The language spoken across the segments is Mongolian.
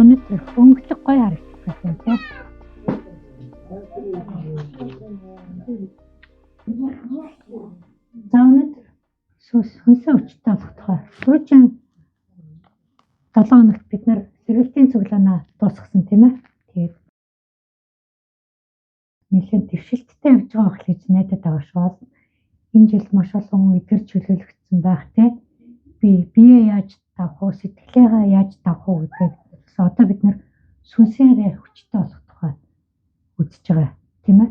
өнөөдөр өнгөлөг гоё харагдах юм тийм. За өнөөдөр хүнсээ өчтөй болох тухай. Сүүжин 7 хоногт бид нар сэргэлтийн цуглаанаа дуусгасан тийм ээ. Тэгээд нэлээд дэвшилттэй явж байгаа байх гэж найдаад байгаа шүү. Энэ жил маш олон эдгэр чөлөөлөгдсөн байх тийм. Бие яаж давах уу, сэтгэлээгээ яаж давах уу гэдэг одоо бид нар сүнсээрээ хүчтэй болох тухай үзэж байгаа тийм ээ.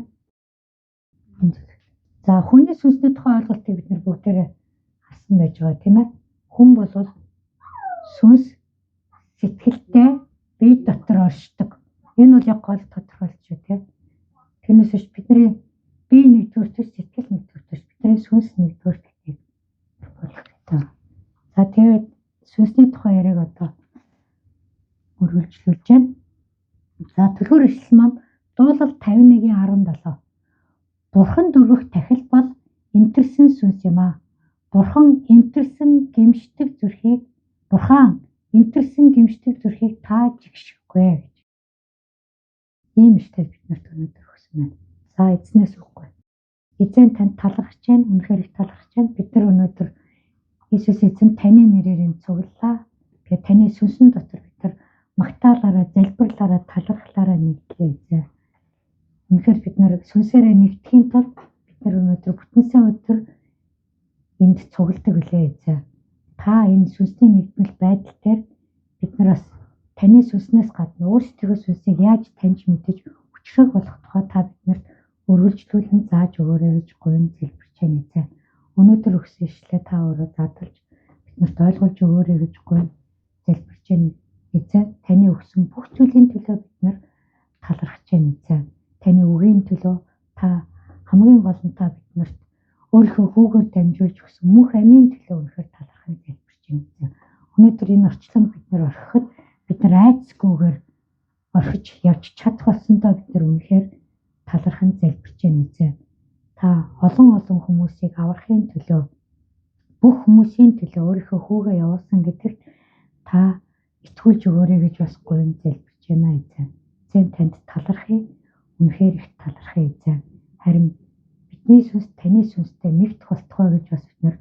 За хүний сүнсний тухай ойлголтыг бид нар бүгдээрээ харсан байж байгаа тийм ээ. Хүн бол сүнс сэтгэлтэй бие дотор оршдог. Энэ бол яг гол тодорхойлж байна тийм. Тэрнээс биш бидний бие нэгдүгээрт сэтгэл нэгдүгээрт бидний сүнс нэгдүгээрт гэдэг болгохтой. За тэгээд сүнсний тухай яриаг одоо үргэлжлүүлж байна. За төлхөр ишлэл маань дуулал 51:17. Бурхан дөрвөх тахил бол эмтэрсэн сүнс юм аа. Бурхан эмтэрсэн гимшдэг зүрхийг та жигшихгүй гэж. Ийм ихтэй бид нарт өнөөдөр өгсөн байна. За эзнээс үгүй. Эзэн танд талархаж байна. Үнэхээр их талархаж байна. Бид нар өнөөдөр Иесус эзэн таны нэрээр энэ цуглалаа. Тэгээд таны сүнсэн дотор бид нар магтаалаараа, залбирлаараа, талархлаараа нэгдлээ эзэн. Үнэхээр бид нар сүнсээрээ нэгдэхийн тулд бид нар өнөөдөр бүтэнсээ өдөр энд цугладаг үлээ эзэн. Та энэ сүнсний нэгдмэл байдал дээр бид нар бас таны сүнснээс гадна өөрсдөө сүнсийг яаж таньж мэдэж хүчрэг болох тухай та биднэрт өргөлжлүүлэн зааж өгөөрэй гэж гуйн залбирч байна эзэн. Өнөөдөр өгсөн ишлээ та өөрөө задлж биднэрт ойлгуулж өгөөрэй гэж гуйн залбирч байна эзэн. Таны өгсөн бүх зүйлийн төлөө бид нар талархаж байна эзэн. Таны үгийн төлөө та хамгийн гол нь та биднэрт өөрийнхөө хүүгээр дамжуулж өгсөн мөнх амийн төлөө үнэхээр талархан залбирч байна эзэн. Өнөөдөр энэ орчлон бид нар орхиход бид нар айцгүйгээр орхиж явж чадах болсондоо бид нар үнэхээр талархан залбирч байна эзэн. Та олон хүмүүсийг аврахын төлөө бүх хүмүүсийн төлөө өөрийнхөө хүүгээ явуулсан гэдэгт та итгүүлж өгөөрэй гэж бас гуйн залбирч байна эзэн. Эзэн танд талархъя. Үнэхээр их талархъя эзэн. Харин бидний сүнс таны сүнстэй нэгдэх болтугай гэж бас бид нар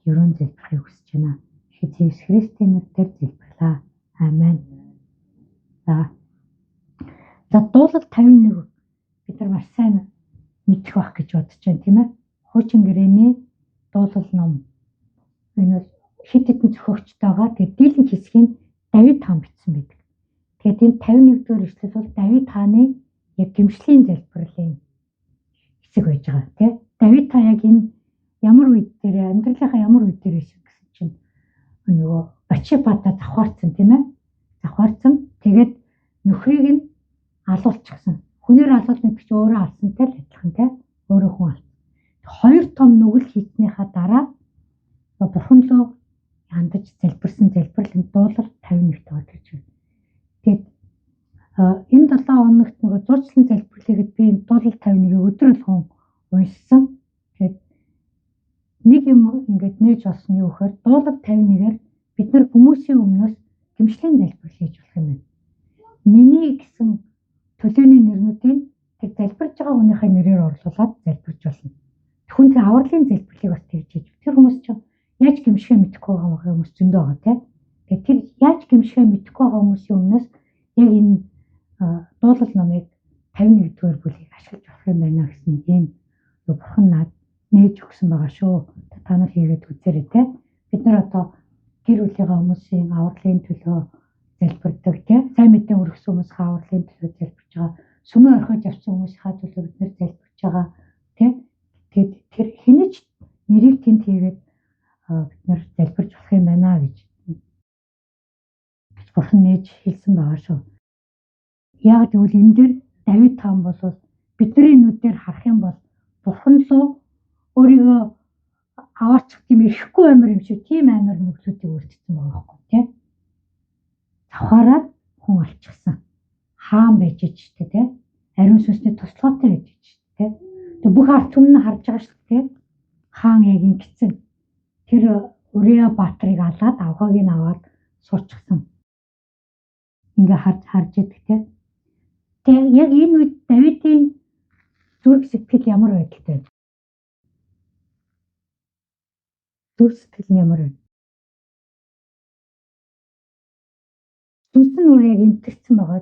ерөн залбирхийг хүсэж байна. Иесус Христийн нэрээр залбирлаа. Амен. За дуулал 51 бид нар маш сайн мэдэх байх гэж бодож байна тийм ээ. Хуучин гэрээний дуулал ном. Энэ бол хэд хэдэн зохиогчтойгоо тэгээд дийлэнх хэсгийг Давид хаан бичсэн байдаг. Тэгээд энэ 51-р эшлэл бол Давид хааны яг гимшлийн залбирлын хэсэг байж байгаа тийм. Давид хаан яг энэ ямар үед дээр амьдралынхаа ямар үед дээр гэсэн чинь нөгөө Батшебада завхаарцсан тийм ээ. Завхаарцсан. Тэгээд нөхрийг нь алуулчихсан. Хүнээр алуулна гэдэг чинь өөрөө алсантай л адилхан тийм. Өөрөө хүн алсан. Хоёр том нүгэл хийснийхаа дараа бурхан руу хандаж залбирсан залбирлын дуулал 51-т орж байна. Тэгээд энэ 7 хоногт нөгөө зурчлан залбирлыгэд би энэ дуулал 51-ийг өдөр болгон уншсан. Тэгээд нэг юм ингээд нээж олсон юу гэхээр дуулал 51-ээр бид нар хүмүүсийн өмнөөс гимшлийн залбирал хийж болох юм байна. Миний гэсэн төлөөний нэрнүүдийн тэр залбирж байгаа хүнийхээ нэрээр орлуулад залбирж болно. Хүн тэр авралын залбирлыг бас тэгж хийж. Тэр хүмүүс чинь яаж гимшихээ мэдэхгүй байгаа хүмүүс зөндөө байгаа тийм. Тэгээд тэр яаж гимшихээ мэдэхгүй байгаа хүмүүсийн өмнөөс яг энэ дуулал номыг 51-р бүлгийг ашиглаж авах юм байна гэсэн ийм бурхан над нээж өгсөн байгаа шүү. Та нар хийгээд үзээрэй тийм. Бид нар одоо гэр бүлийнхаа хүмүүсийн авралын төлөө залбирдаг тийм. Сайн мэдээ өргөсөн хүмүүсийн авралын төлөө залбирж байгаа. Сүмээ орхиж авсан хүмүүсийн төлөө бид нар залбирж байгаа тийм. Тэгээд тэр хинэж нэрийг тэнд хийгээд бид нар залбирж болох юм байна гэж бурхан нээж хэлсэн байгаа шүү. Яг тэгвэл энэ дээр Давид хаан бол бидний нүдээр харах юм бол бурхан руу өөрийгөө аваарчих тийм ирэхгүй амир юм шиг тийм амир нүглүүдийг үлдсэн байгаа байхгүй тийм. Завхаараад хүн алчихсан. Хаан байж ичтэй тийм. Ариун сүнсний туслахтай байж ичтэй тийм. Тэг бүх ард түмэн харж байгаа шүү тийм. Хаан яг ингэсэн. Тэр Үрия Баатрыг алаад авгааг нь аваад суучихсан. ингээ харж идэг те. Тэгээ яг энэ үед Давидын зүрх сэтгэл ямар байдалтай вэ? Зүрх сэтгэл нь ямар вэ? Сүнс нь өөр яг энтэрсэн байгаа.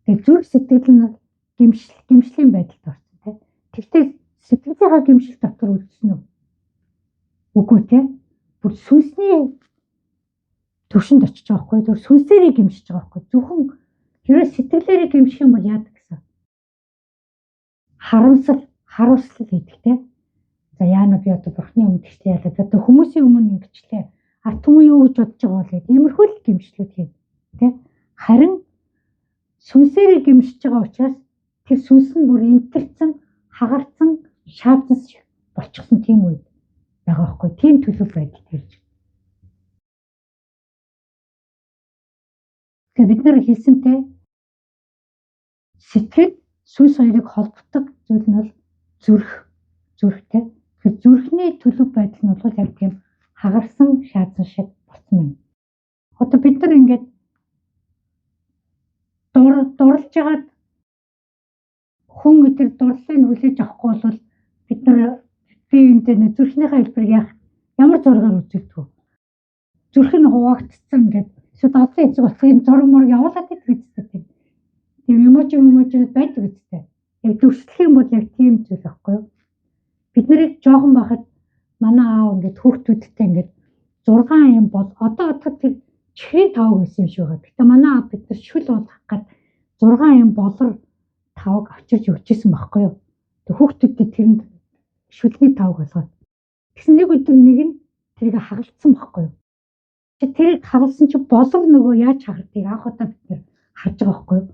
Тэгээ зүрх сэтгэл нь гэмшлийн байдалд орсон те. Тэгвэл сэтгэлийнхаа гэмшил дотор үлдсэн үү? Үгүй те. Бүр сүнсний төвшөнд очиж байгаа байхгүй. Тэр сүнсээрээ гэмшиж байгаа байхгүй. Зөвхөн хэрвээ сэтгэлээрээ гэмших юм бол яадаг гэсэн. Харамсал хийдэг те. За яана би одоо бурхны өмнө тэгчлээ ялаад одоо хүмүүсийн өмнө ингэчлээ. Ард түмэн юу гэж бодож байгаа бол иймэрхүү л гэмшлүүд хийнэ те. Харин сүнсээрээ гэмшиж байгаа учраас тэр сүнс нь бүр энтэрсэн, хагарсан, шаадсан болчихсон тийм үед байгаа байхгүй. Тийм төлөв байдал төрж. Тэгээ бид нар хэлсэнтэй сэтгэл сүнс хоёрыг холбодог зүйл нь бол зүрхтэй. Тэгэхээр зүрхний төлөв байдал нь бол яг тийм хагарсан, шаадсан шиг болсон байна. Одоо бид нар ингээд дурлж ягаад хүн өдөр дурлалыг хүлээж авахгүй бол бид нар биеиндээ зүрхнийхээ хэлбэрийг ямар зургаар үзүүлдэг вэ? Зүрх нь хуваагдсан ингээд эсвэл олон эцэг болох юм зураг мөр явуулаад идэх үстэй тийм. Тийм эможид байдаг үстэй. Яг дүрслэх юм бол яг тийм зүйл байхгүй юу? Бид нарыг жоохон байхад манай аав ингээд хүүхдүүдтэй ингээд 6 юм бол одоо тэр чихрийн тавг байсан юм шиг байна. Гэтэ манай аав бид нар шүл уулгах гад 6 юм болор тавг авчирч өгчээсэн байхгүй юу? Тэг хүүхдүүдэд тэрэнд шүлний тавг болгоод. Тэгсэн нэг өдөр нэг нь тэрийг хагалцсан байхгүй юу? Тэрийг хагалсан чи болор нөгөө яаж хагардгийг анх удаа бид нар харж байгаа байхгүй юу?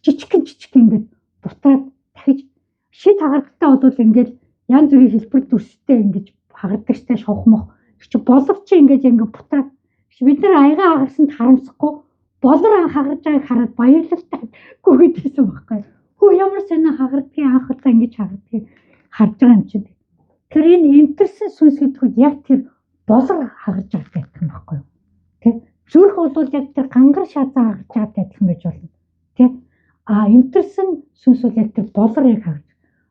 Жижиг ингээд бутаад дахиж шид хагарахтай бол ингээд янз бүрийн хэлбэр дүрстэй ингэж хагардаг штэ шовхмох. Чи болор чи ингээд бутаад бид нар аяга хагарсанд харамсахгүй болор хагарж байгааг хараад баярлалтай гүгээд байсан байхгүй юу? Хөө ямар сонио хагардгийг анх удаа ингэж хагардгийг харж байгаа юм чинь. Тэр энэ энтерсэн сүнс гэдэг нь яг тэр болор хагарж байгаа юм байхгүй юу? Тэ зүрх бол яг тэр гангар шаазаа хагарж байгаа адилхан байж болно. Тэ энтерсэн сүнс бол яг тэр болорыг хагарж.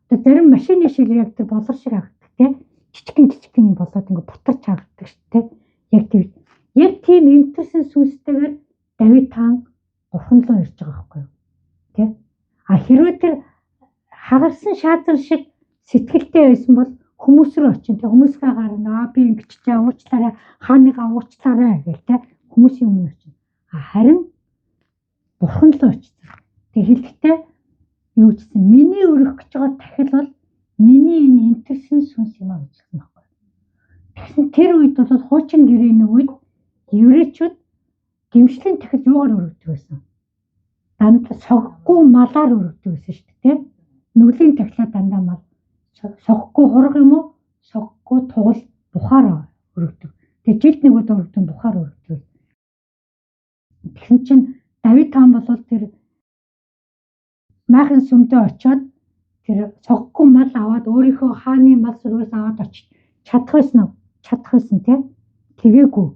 Одоо зарим машины шил яг тэр болор шиг хагардаг тэ. Жижигхэн болоод ингээ бутарч хагардаг шүү тэ. Яг тийм энтерсэн сүнстэйгээр Давид таан бурхан руу ирж байгаа байхгүй юу? Тэ? Хэрвээ тэр хагарсан шаазар шиг сэтгэлтэй байсан бол хүмүүс рүү очин тэ хүмүүсгээ гарна би ингэчтэй уучлаарай хааныгаа уучлаарай гэл тэ хүмүүсийн өмнө очин. Харин бурхан руу очсон. Тэг хэлэхдээ юу гэсэн миний өрөх гэж байгаа тахил бол миний энэ энтерсэн сүнс юм а гэж хэлсэн байхгүй. Тэгсэн тэр үед бол хуучин гэрээний үед еврейчүүд гэмшлийн тахил юугаар өргөдөг байсан? Дандаа соггүй малаар өргөдөг байсан шүү дээ. Нүглийн тахилаа дандаа мал соггүй хураг юм уу? Соггүй тугал бухаар өргөдөг. Тэгээ жилд нэг удаа өргөдөг бухаар өргөдөг. Тэгсэн чинь Давид хаан бол тэр майхан сүмдээ очиод тэр соггүй мал аваад өөрийнхөө хааны мал сүргээс аваад очиж чадах байсан тийм. Тэгээгүй.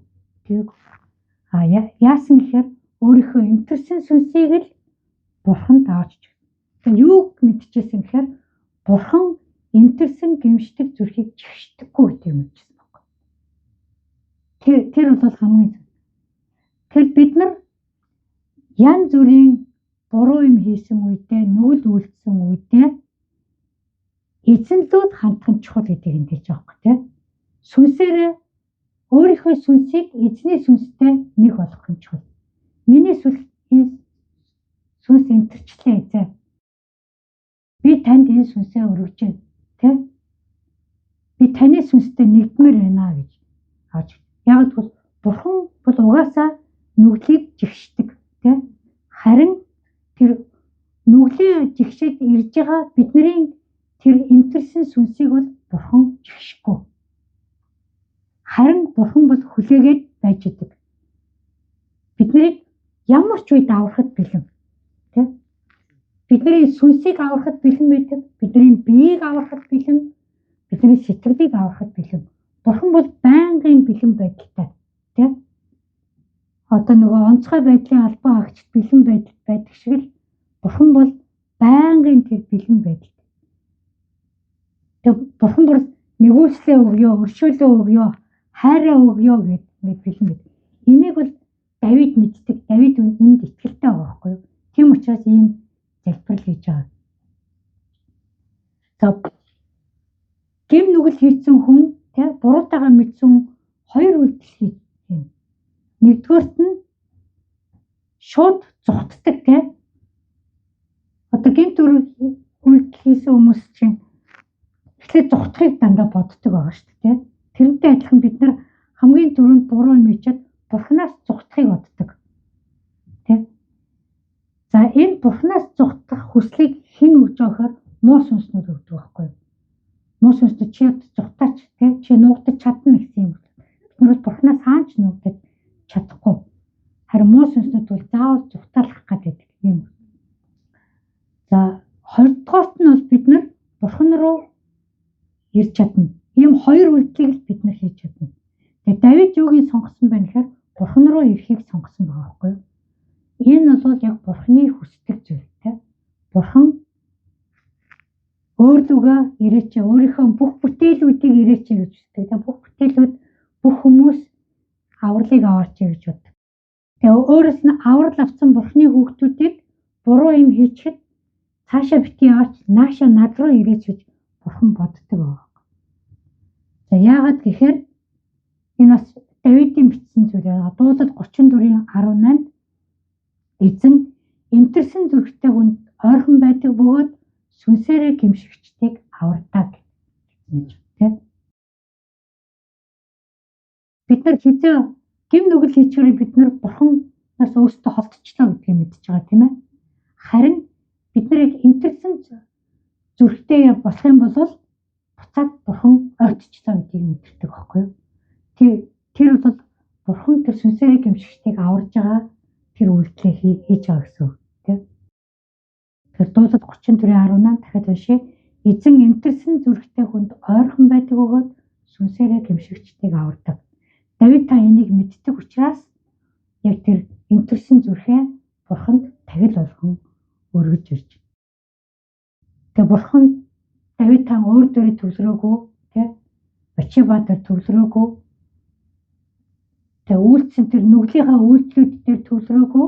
Яасан гэхээр өөрийнхөө энтерсэн сүнсийг л бурханд авч. Тэгээ юу мэдчихсэн гэхээр бурхан энтерсэн гэмшдэг зүрхийг жигшдэггүй гэдэг юм хэлсэн байна. Тэр бол хамгийн. Тэгэхээр бид нар янз бүрийн буруу юм хийсэн үедээ, нүгэл үйлдсэн үедээ эзэнлүүд хандхан чухал гэдгийг энэ хэлж байгаа юм тийм. Сүнсээрээ өөрийнхөө сүнсийг эзний сүнстэй нэг болгох нь чухал. Миний сүнс энтерчлээ эзээ. Би танд энэ сүнсээ өргөж байна, тийм? Би таны сүнстэй нэгдмээр байна гэж хааж. Яг л бурхан бол угаасаа нүглийг жигшдэг, тийм? Харин тэр нүглээ жигшээд ирж байгаа бидний тэр энтерсэн сүнсийг бол бурхан жигшихгүй. Харин бурхан бол хүлээгээд байж идэг. Биднийг ямар ч үед аврахад бэлэн. Тэ? Бидний сүнсийг аврахад бэлэн байдаг. Бидний биеийг аврахад бэлэн. Бидний сэтгэлийг аврахад бэлэн. Бурхан бол байнгын бэлэн байдалтай. Тэ? одоо нөгөө онцгой байдлын албан хаагчид бэлэн байдаг шиг л бурхан бол байнгын тэр бэлэн байдал. Тэгээ бурхан бүр нэгүүлслээ өгөө, өршөөлөө өгөө, хайраа өгөө гэдэг бэлэн байд. Энийг бол Давид мэддэг. Давид энд итгэлтэй байгаа байхгүй юу? Тийм учраас ийм залбирал хийж байгаа. За гэм нүгэл хийцэн хүн тий буруутайгаа мэдсэн хоёр үйлдэл хийж байна. Нэгдүгээрт нь шууд зүхтдэг тий. Одоо гэмт үйлдэл хийсэн хүмүүс чинь эхлээд зүхтахыг дандаа боддог байгаа шүү дээ. Тэрнтэй адилхан бид нар хамгийн түрүүнд буруу юм хийчихэд бурхнаас зүхтахыг боддог. Тий. За энэ бурхнаас зүхтах хүслийг хэн өгж байгаа гэхээр муу сүнснүүд өгдөг байхгүй юу? Муу сүнснүүд чи зүхтаач тий чи нуугдаж чадна гэсэн юм. Бид нар бурхнаас хаанч нуугдаж чадахгүй. Харин муу сүнснүүд бол заавал зүхтаалах гэдэг юм. За хоёрдугаарт нь бол бид нар бурхан руу ирж чадна. Ийм хоёр үйлдэлийг л бид нар хийж чадна. Тэгээ Давид юугийг сонгосон байна гэхээр бурхан руу ирэхийг сонгосон байгаа байхгүй юу? Энэ бол яг бурханы хүсдэг зүйл тийм. Бурхан өөрлөгөө ирээч, өөрийнхөө бүх бүтээлүүдийг ирээч гэж үздэг. Тэгээ бүх бүтээлүүд бүх хүмүүс авралыг аваач гэж боддог. Тэгээ өөрөөс нь аврал авсан бурханы хүүхдүүдийг буруу юм хийчихэд цаашаа битгий яваач, наашаа над руу ирээч гэж бурхан боддог байгаа. За яагаад гэхээр энэ бас Давидын бичсэн зүйл аа. Дуулал 34:18 эзэн энтерсэн зүрхтэй хүнд ойрхон байдаг бөгөөд сүнсээрээ гимшигчдийг авардаг гэж тийм. Бид нар хэзээ гим нүгэл хийчихээр бид нар бурханаас өөрсдөө холдчихлоо гэдгийг мэдчихэж байгаа тийм ээ. Харин бид нар яг энтерсэн зүрхтэй болох юм бол буцаад бурхан ойртчихлоо гэдгийг мэдэрдэг байхгүй юу? Тэр бол бурхан тэр сүнсээрээ гимшигчдийг аварж байгаа тэр үйлдэлээ хийж байгаа гэсэн үг тийм. Тэр дуулал 34:18 дахиад уншия. Эзэн энтерсэн зүрхтэй хүнд ойрхон байдаг бөгөөд сүнсээрээ гимшигчдийг авардаг. Давид та энийг мэддэг учраас яг тэр энтерсэн зүрхээ бурханд тагил болгон өргөж ирж. Тэгээ бурхан Давид та өөр дөрөө төвлөрөөгүй тийм. Бачибадаар төвлөрөөгүй. Тэгээ үйлцэн тэр нүглийнхаа үйлчлүүд дээр төвлөрөөгүй.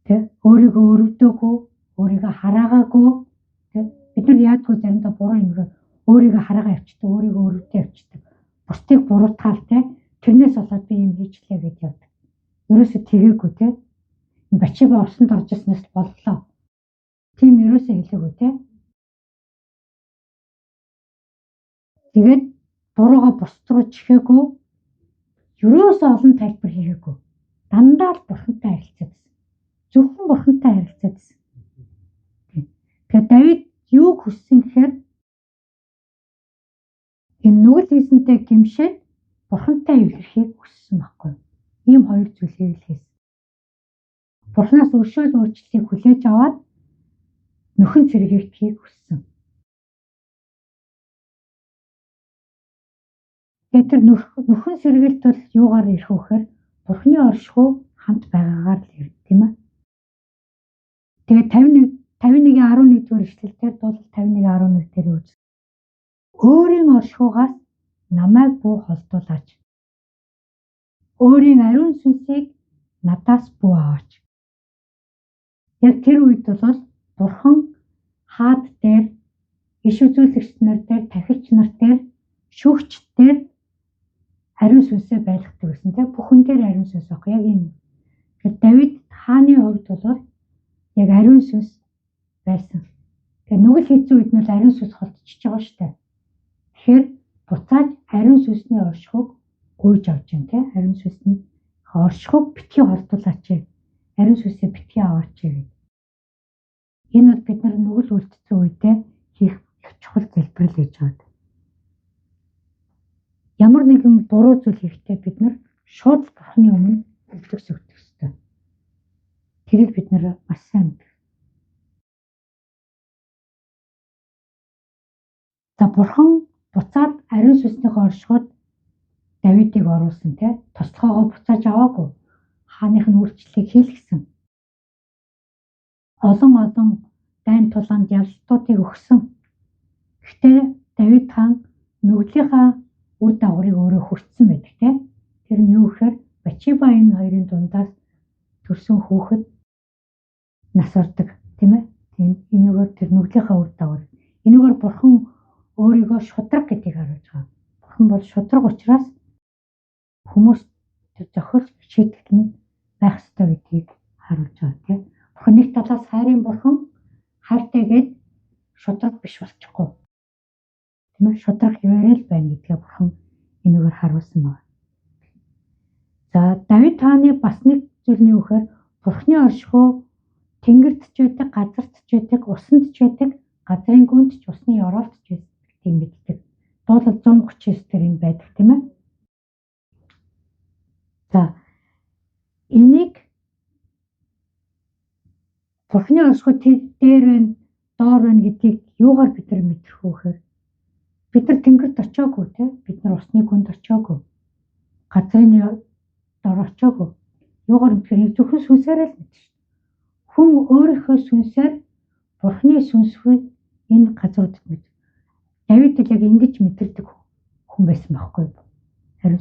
Тэ өөрийгөө өрөвдөөгүй, өөрийгөө хараагаагүй. Тэ бид нар яадгүй заримдаа буруу юмроо өөрийгөө хараагаа явчихдаг, өөрийгөө өрөвдөө явчихдаг. Бусдыг буруутгаал тэ тэрнээс болоод би юм хийчлээ гэж явдаг. Ерөөсөө тэгээгүй тэ. Бачиба усанд орж ирснээс боллоо. Тийм ерөөсөө хэлээгүй тэ. Тэгээд буруугаа бусд руу чихээгүй. Ерөөсөө олон тайлбар хийгээгүй. Дандаа л бурхантай харилцаад байсан. Зөвхөн бурхантай харилцаад байсан. Тэгэхээр Давид юу хүссэн гэхээр энэ нүгэл хийсэнтэй гимшээд бурхантай эвлэрхийг хүссэн байхгүй юу? Ийм хоёр зүйлийг л хийсэн. Бурханаас өршөөл өөрчлөлийг хүлээж аваад нөхөн сэргийгдхийг хүссэн. Тэгээд тэр нөхөн сэргээлт бол юугаар ирэх вэ гэхээр бурханы оршихуй хамт байгаагаар л ирдэг тийм ээ. Тэгээд 51:11 эшлэлээр дуулал 51:11 дээр үз. Өөрийн оршихуйгаас намайг бүү холдуулаач. Өөрийн ариун сүнсийг надаас бүү аваач. Яг тэр үед бол бурхан хаад дээр, иш үзүүлэгч нар дээр, тахилч нар дээр, шүүгч дээр ариун сүнсээ байлгадаг гэсэн тийм. Бүхэн дээр ариун сүнс байхгүй яг энэ. Тэгэхээр Давид хааны хувьд бол яг ариун сүнс байсан. Тэгэхээр нүгэл хийцэн үед нь ариун сүнс холдчихж байгаа шүү дээ. Тэгэхээр буцааж ариун сүнсний оршихуйг гуйж авч юм тийм. Ариун сүнсний оршихуйг битгий холдуулаач. Ариун сүнсээ битгий аваач гэдэг. Энэ бол бид нар нүгэл үлдсэн үедээ хийх чухал залбирал гэж байна. Ямар нэгэн буруу зүйл хийхдээ бид нар шууд бурханы өмнө өвдөж өгдөг ёстой. Тэрийг бид нар маш сайн мэддэг. За бурхан буцаад ариун сүнснийхээ оршихуйд Давидыг оруулсан те тослогоогоо буцааж аваагүй. Хааных нь үйлчлэлийг хийлгэсэн. Олон дайн тулаанд явлтуудыг өгсөн. Гэхдээ Давид хаан нүглийнхаа үр дагаврыг өөрөө хүртсэн байдаг те. Тэр нь юу гэхээр Бачиба энэ хоёрын дундаас төрсөн хүүхэд нас ордог тийм ээ. Энэгээр тэр нүглийнхаа үр дагавар. Энэгээр бурхан өөрийгөө шудраг гэдгийг харуулж байгаа. Бурхан бол шудраг учраас хүмүүс тэр зохиол шийдэл нь байх ёстой гэдгийг харуулж байгаа тийм. Бурхан нэг талаас хайрын бурхан хайртай гээд шудраг биш болчихгүй. Тийм ээ. Шудраг хэвээрэл байна гэдгээ бурхан энэгээр харуулсан байна. За Давид хааны бас нэг зүйл нь юу гэхээр бурханы оршихуй тэнгэрт ч байдаг, газарт ч байдаг, усанд ч байдаг, газрын гүнд ч усны оролт ч байдаг тийм мэддэг. Дуулал 139 дээр юм байдаг тийм ээ. За энийг бурханы оршихуй дээр байна, доор байна гэдгийг юугаар бид нар мэдэх вэ гэхээр бид нар тэнгэрт очиагүй тийм. Бид нар усны гүнд очиагүй. Газрын дор очиагүй. Юугаар мэдэх вэ? Зөвхөн сүнсээр л мэднэ. Хүн өөрийнхөө сүнсээр бурханы сүнсийг энэ газруудад мэд. Давид л яг ингэж мэдэрдэг хүн байсан байхгүй юу? Харин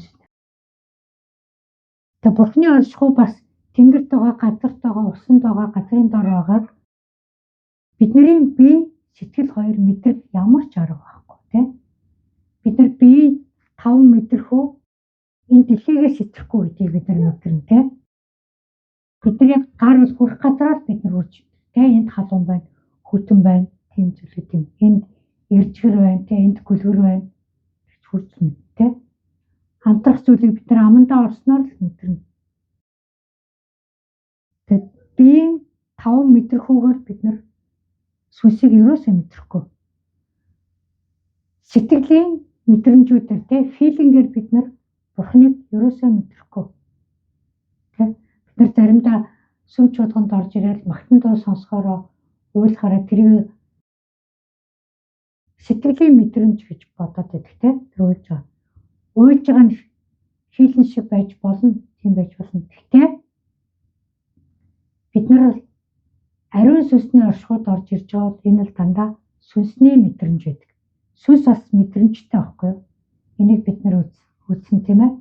тэгээ бурханы оршихуй бас тэнгэрт байгаа, газарт байгаа, усанд байгаа, газрын дор байгаа бидний бие сэтгэл хоёр мэдрэх ямар ч арга байхгүй тийм. Бид нар бие таван мэдрэх үү? Энэ дэлхийгээ сэтгэхгүй гэдгийг бид нар мэдэрнэ тийм. Бид нар яг гар ус хүрэх газараа бид нар үрж тийм. Энд халуун байна, хүтэн байна, тийм зүйлүүд юм. Энд эржгэр байна, тийм. Энд гүлгэр байна. Хүрч мэд тийм. Хамтрах зүйлийг бид нар амандаа орсноор л мэдэрнэ. Тэгээд биеийн таван мэдрэхүүгээр бид нар сүнсийг ерөөсөө мэдрэхгүй. Сэтгэлийн мэдрэмжүүдээр тийм филингээр бид нар бурхныг ерөөсөө мэдрэхгүй. Тийм. Бид нар заримдаа сүм чуулганд орж ирээд магтан дуу сонсохороо уйлахаараа тэрийг сэтгэлийн мэдрэмж гэж бодоод байдаг тийм. Тэр уйлж байгаа. Уйлж байгаа нь филин шиг байж болно, тийм байж болно. Гэхдээ бид нар ариун сүнсний оршихуйд орж ирж байгаа бол энэ л дандаа сүнсний мэдрэмж байдаг. Сүнс бас мэдрэмжтэй байхгүй юу? Энийг бид нар үзсэн тийм ээ.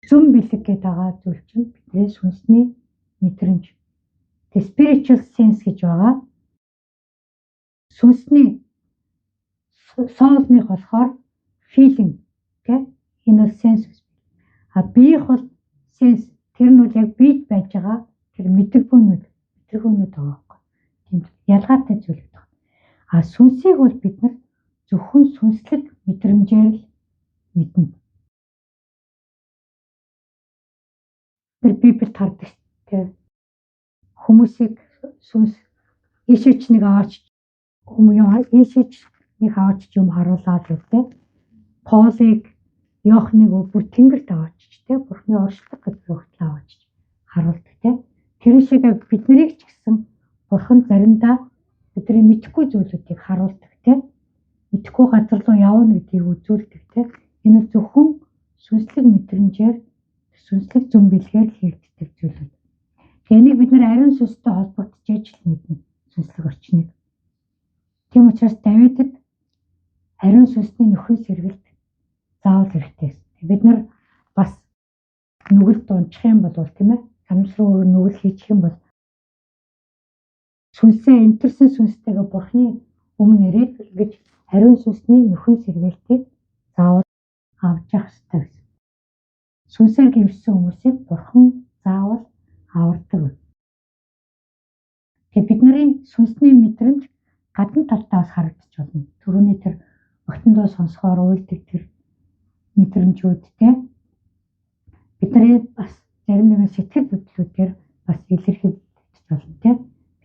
Зүм бэлэг гэдэг байгаа зүйл чинь бидний сүнсний мэдрэмж. The spiritual sense гэж байгаа. Сүнсний соолных болохоор feeling тийм. Энэ бол sense. А биеийнх бол sense. Тэр нь бол яг биед байж байгаа тэр мэдрэгүүнүүд байгаа байхгүй. Тийм ялгаатай зүйл гэдэг. А сүнсийг бол бид нар зөвхөн сүнслэг мэдрэмжээр л мэднэ. Тэр Библиэд хардаг тийм хүмүүсийг сүнс ийшээч нэг аваач ийшээч нэг аваач юм харуулаад үү. Полыг Йоханыг бүр тэнгэрт аваач тийм бурхны оршилдог гэдэг өгтөл аваач харуулдаг тийм. Тэр шиг бид нарыг ч гэсэн бурхан заримдаа бидний мэдхгүй зүйлүүдийг харуулдаг тийм. Мэдхгүй газар руу явна гэдгийг үзүүлдэг тийм. Энэ зөвхөн сүнслэг мэдрэмжээр сүнслэг зүүн бэлгээр хийгддэг зүйлүүд. Тэгээ энийг бид нар ариун сүнстэй холбогдож л мэднэ сүнслэг орчныг. Тийм учраас Давидэд ариун сүнсний нөхрийн сэргэлт заавал хэрэгтэй. Бид нар бас нүгэл дунчих юм бол тийм ээ. Санамсруу нүгэл хийчих юм бол сүнсээ энтерсэн сүнстэйгээ бурхны өмнө ирээд гэж ариун сүнсний нөхрийн сэргэлтийг заавал авч явах хэрэгтэй гэсэн. Сүнсээр гимшсэн хүмүүсийг бурхан заавал авардаг. Тэгээ бидний сүнсний мэдрэмж гадна талтаас харагдаж байна. Түрүүний тэр магтан дуу сонсохоор уйлдаг тэр мэдрэмжүүд тийм бидний бас зарим нэгэн сэтгэл хөдлөлүүдээр бас илэрхийлж болно тийм.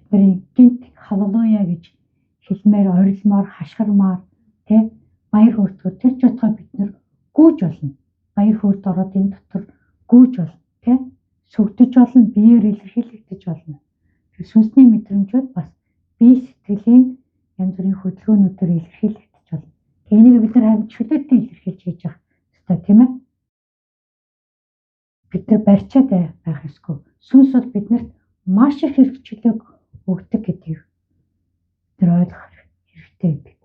Бидний гинт халелуя гэж хэлмээр, орилмоор, хашгирмаар тийм баяр хөөртгөр тэр ч утгаа бид нар гүйж болно. Баяр хөөрт ороод энэ дотор гүйж болно тийм. Сүгдэж болно, биеэр илэрхийлэгдэж болно. Тэр сүнсний мэдрэмжүүд бас бие сэтгэлийн янз бүрийн хөдөлгөөнүүдээр илэрхийлэгдэж болно. Энийг бид нар харин чөлөөтэй илэрхийлж хийж явах хэрэгтэй тийм ээ. бид нар барьчаад байх ёсгүй. Сүнс бол биднэрт маш их хэрэгчлэг өгдөг гэдгийг тэр ойлгох хэрэгтэй гэдэг.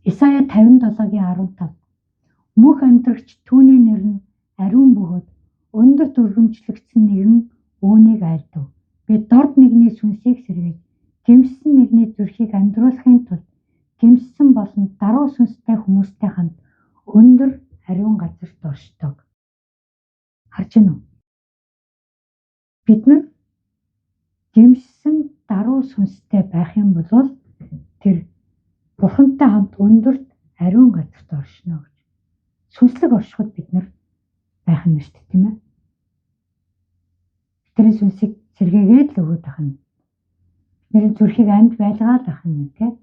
Исая 57:15 мөх амьдрагч түүний нэр нь ариун бөгөөд өндөр дүргэмжлэгдсэн нэгэн үүнийг айлдав. Би дорд нэгний сүнсийг сэргээж гэмссэн нэгний зүрхийг амьдруулахын тулд гэмссэн болон даруй сүнстэй хүмүүстэй хамт өндөр ариун газарт оршдог. Харж байна уу? Бид нар гэмссэн даруй сүнстэй байх юм бол тэр Бурхантай хамт өндөрт ариун газарт оршино гэж. Сүнслэг оршиход бид нар байх нь шүү дээ, тийм ээ. Бидний сүнсийг сэргээгээд л өгöd байх нь. Бидний зүрхийг амьд байлгаад байх нь, тийм.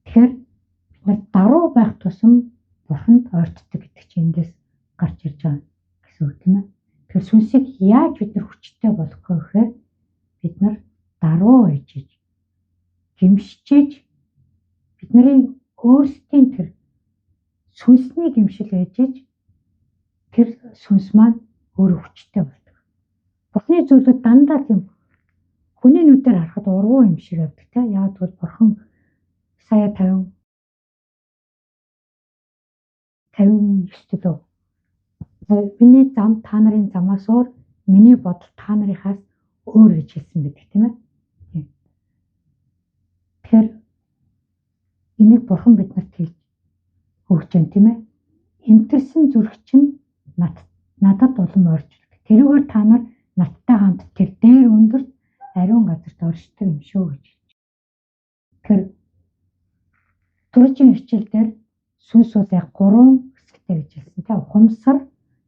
Тэгэхээр бид нар даруй байх тусам Бурханд ойртдог гэдэг чинь эндээс гарч ирж байгаа гэсэн үг, тийм ээ. Тэгэхээр сүнсийг яаж бид нар хүчтэй болгох вэ гэхээр бид нар даруй ээжиж, гэмшиж бидний өөрсдийн тэр сүнсний гэмшил ээжиж тэр сүнс маань өөрөө хүчтэй болдог. Бурхны зүйлүүд дандаа тийм хүний нүдээр харахад ургуу юм шиг явдаг тийм. Яг бол Бурхан Исая 59 миний зам та нарын замаас өөр, миний бодол та нарынхаас өөр гэж хэлсэн байдаг тийм ээ. Тэгэхээр энийг Бурхан биднэрт хэлж өгч байна тийм ээ. Эмтэрсэн зүрх чинь надад улам ойрчилдог. Тэрүүгээр та нар надтай хамт тэр дээр өндөрт ариун газарт оршдог юм шүү гэж. Тэгэхээр түрүүчийн хичээлдэр сүнс бол яг 3 хэсэгтэй гэж хэлсэн тийм. Ухамсар,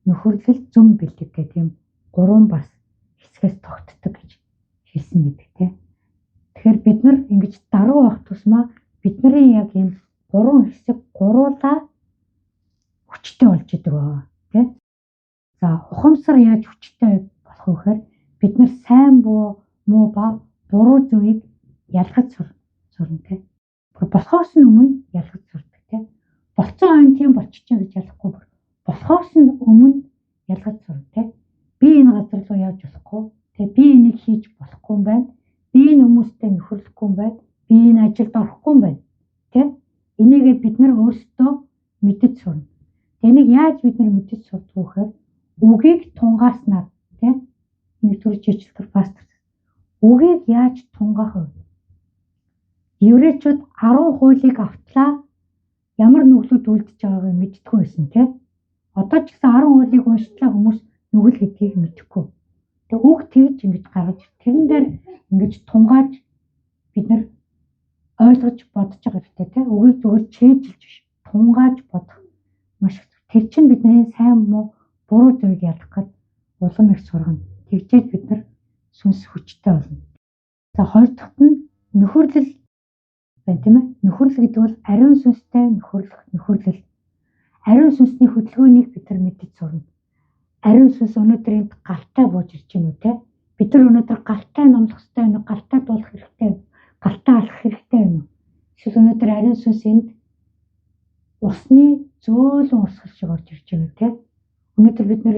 нөхөрлөл, зүм бэлэг гэх тийм 3 бас хэсгээс тогтдог гэж хэлсэн байдаг тийм. Тэгэхээр бид нар ингэж даруй байх тусмаа бидний яг энэ 3 хэсэг гуруулаа хүчтэй болж идэг байгаа тийм. За ухамсар яаж хүчтэй болох вэ гэхээр бид нар сайн муу ба буруу зүйлийг ялгаж сурна тийм. Болохоос нь өмнө ялгаж сурдаг тийм. Болцсон ойн тийм болчихно гэж ялахгүй болохоос нь өмнө ялгаж сурна тийм. Би энэ газар руу явж болохгүй тийм. Би энийг хийж болохгүй юм байна. Би энэ хүмүүстэй нөхөрлөхгүй юм байна. Би энэ ажилд орохгүй юм байна тийм. Энийгээ бид нар өөрсдөө мэдэж сурна. Энийг яаж бид нар мэдэж сурдаг вэ гэхээр үгийг тунгааснаар тийм. Нэг төрж ижилтэр пастор. Үгийг яаж тунгаах вэ? Еврейчүүд 10 хуулийг автлаа ямар нүглүүд үлдэж байгааг мэддэггүй байсан тийм. Одоо ч гэсэн 10 хуулийг унштлаа хүмүүс нүгэл гэдгийг мэдэхгүй. Тэгээ үг тэгж ингэж гаргаж тэрэн дээр ингэж тунгааж бид нар ойлгож бодож байгаа хэрэгтэй тийм. Үгийг зөвхөн чэйжилж биш тунгааж бодох маш их. Тэр чинь бидний сайн муу буруу зүйлийг ялах гээд улам их сургана. Тэгжээд бид нар сүнс хүчтэй болно. За хоёр дахьт нь нөхөрлөл байна тийм ээ. Нөхөрлөл гэдэг бол ариун сүнстэй нөхөрлөл. Ариун сүнсний хөдөлгөөнийг бид нар мэдэж сурна. Ариун сүнс өнөөдөр энд галтай бууж ирж байна үү те? Бид нар өнөөдөр галтай номлох хэрэгтэй байна уу? Галтай дуулах хэрэгтэй байна уу? Галтай алах хэрэгтэй байна уу? Эсвэл өнөөдөр ариун сүнс энд усны зөөлөн урсгал шиг орж ирж байна те? Өнөөдөр бид нар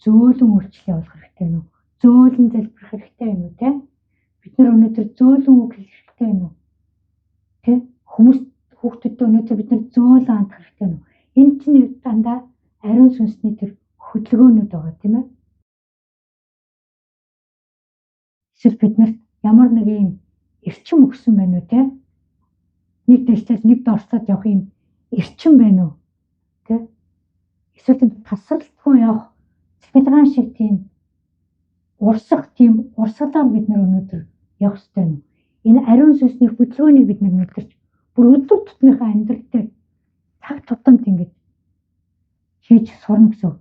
зөөлөн үйлчлэл явуулах хэрэгтэй байна уу? Зөөлөн залбирах хэрэгтэй байна уу те? Бид нар өнөөдөр зөөлөн үг хэлэх хэрэгтэй байна уу? Тэ? Хүүхдүүдэд өнөөдөр бид нар зөөлөн хандах хэрэгтэй байна уу? Энэ чинь дандаа ариун сүнсний тэр хөдөлгөөнүүд байгаа тийм ээ. Эсвэл биднэрт ямар нэг юм эрчим өгсөн байна уу те? Нэг дэшээс нэг дорцоод явах юм эрчим байна уу? Тэ? Эсвэл тасралтгүй явах цахилгаан шиг тийм урсгалаар бид нар өнөөдөр явах хэрэгтэй байна уу? Энэ ариун сүнсний хөдөлгөөнийг бид нар мэдэрч бүр өдөр тутмынхаа амьдрал дээр цаг тутамд ингэж хийж сурна гэсэн.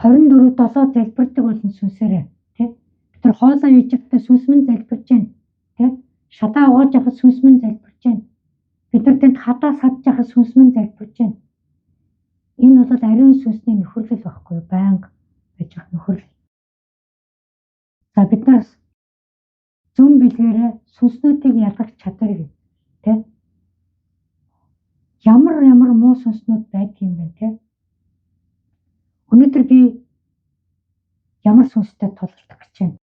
24/7 залбирдаг болсон сүнсээрээ тий. Бид нар хоолоо хийж байхдаа сүнс минь залбирж байна тий. Шадаа угааж байхад сүнс минь залбирж байна. Бид нар тэнд хадаа садж байхад сүнс минь залбирж байна. Энэ бол ариун сүнсний нөхөрлөл байхгүй байнга байж байгаа нөхөрлөл. За бид нар зүн бэлгээрээ сүнснүүдийг ялгах чадварыг тий ямар муу сүнснүүд байдгийн бэ те. Өнөөдөр би ямар сүнстэй тулалдах гэж байна.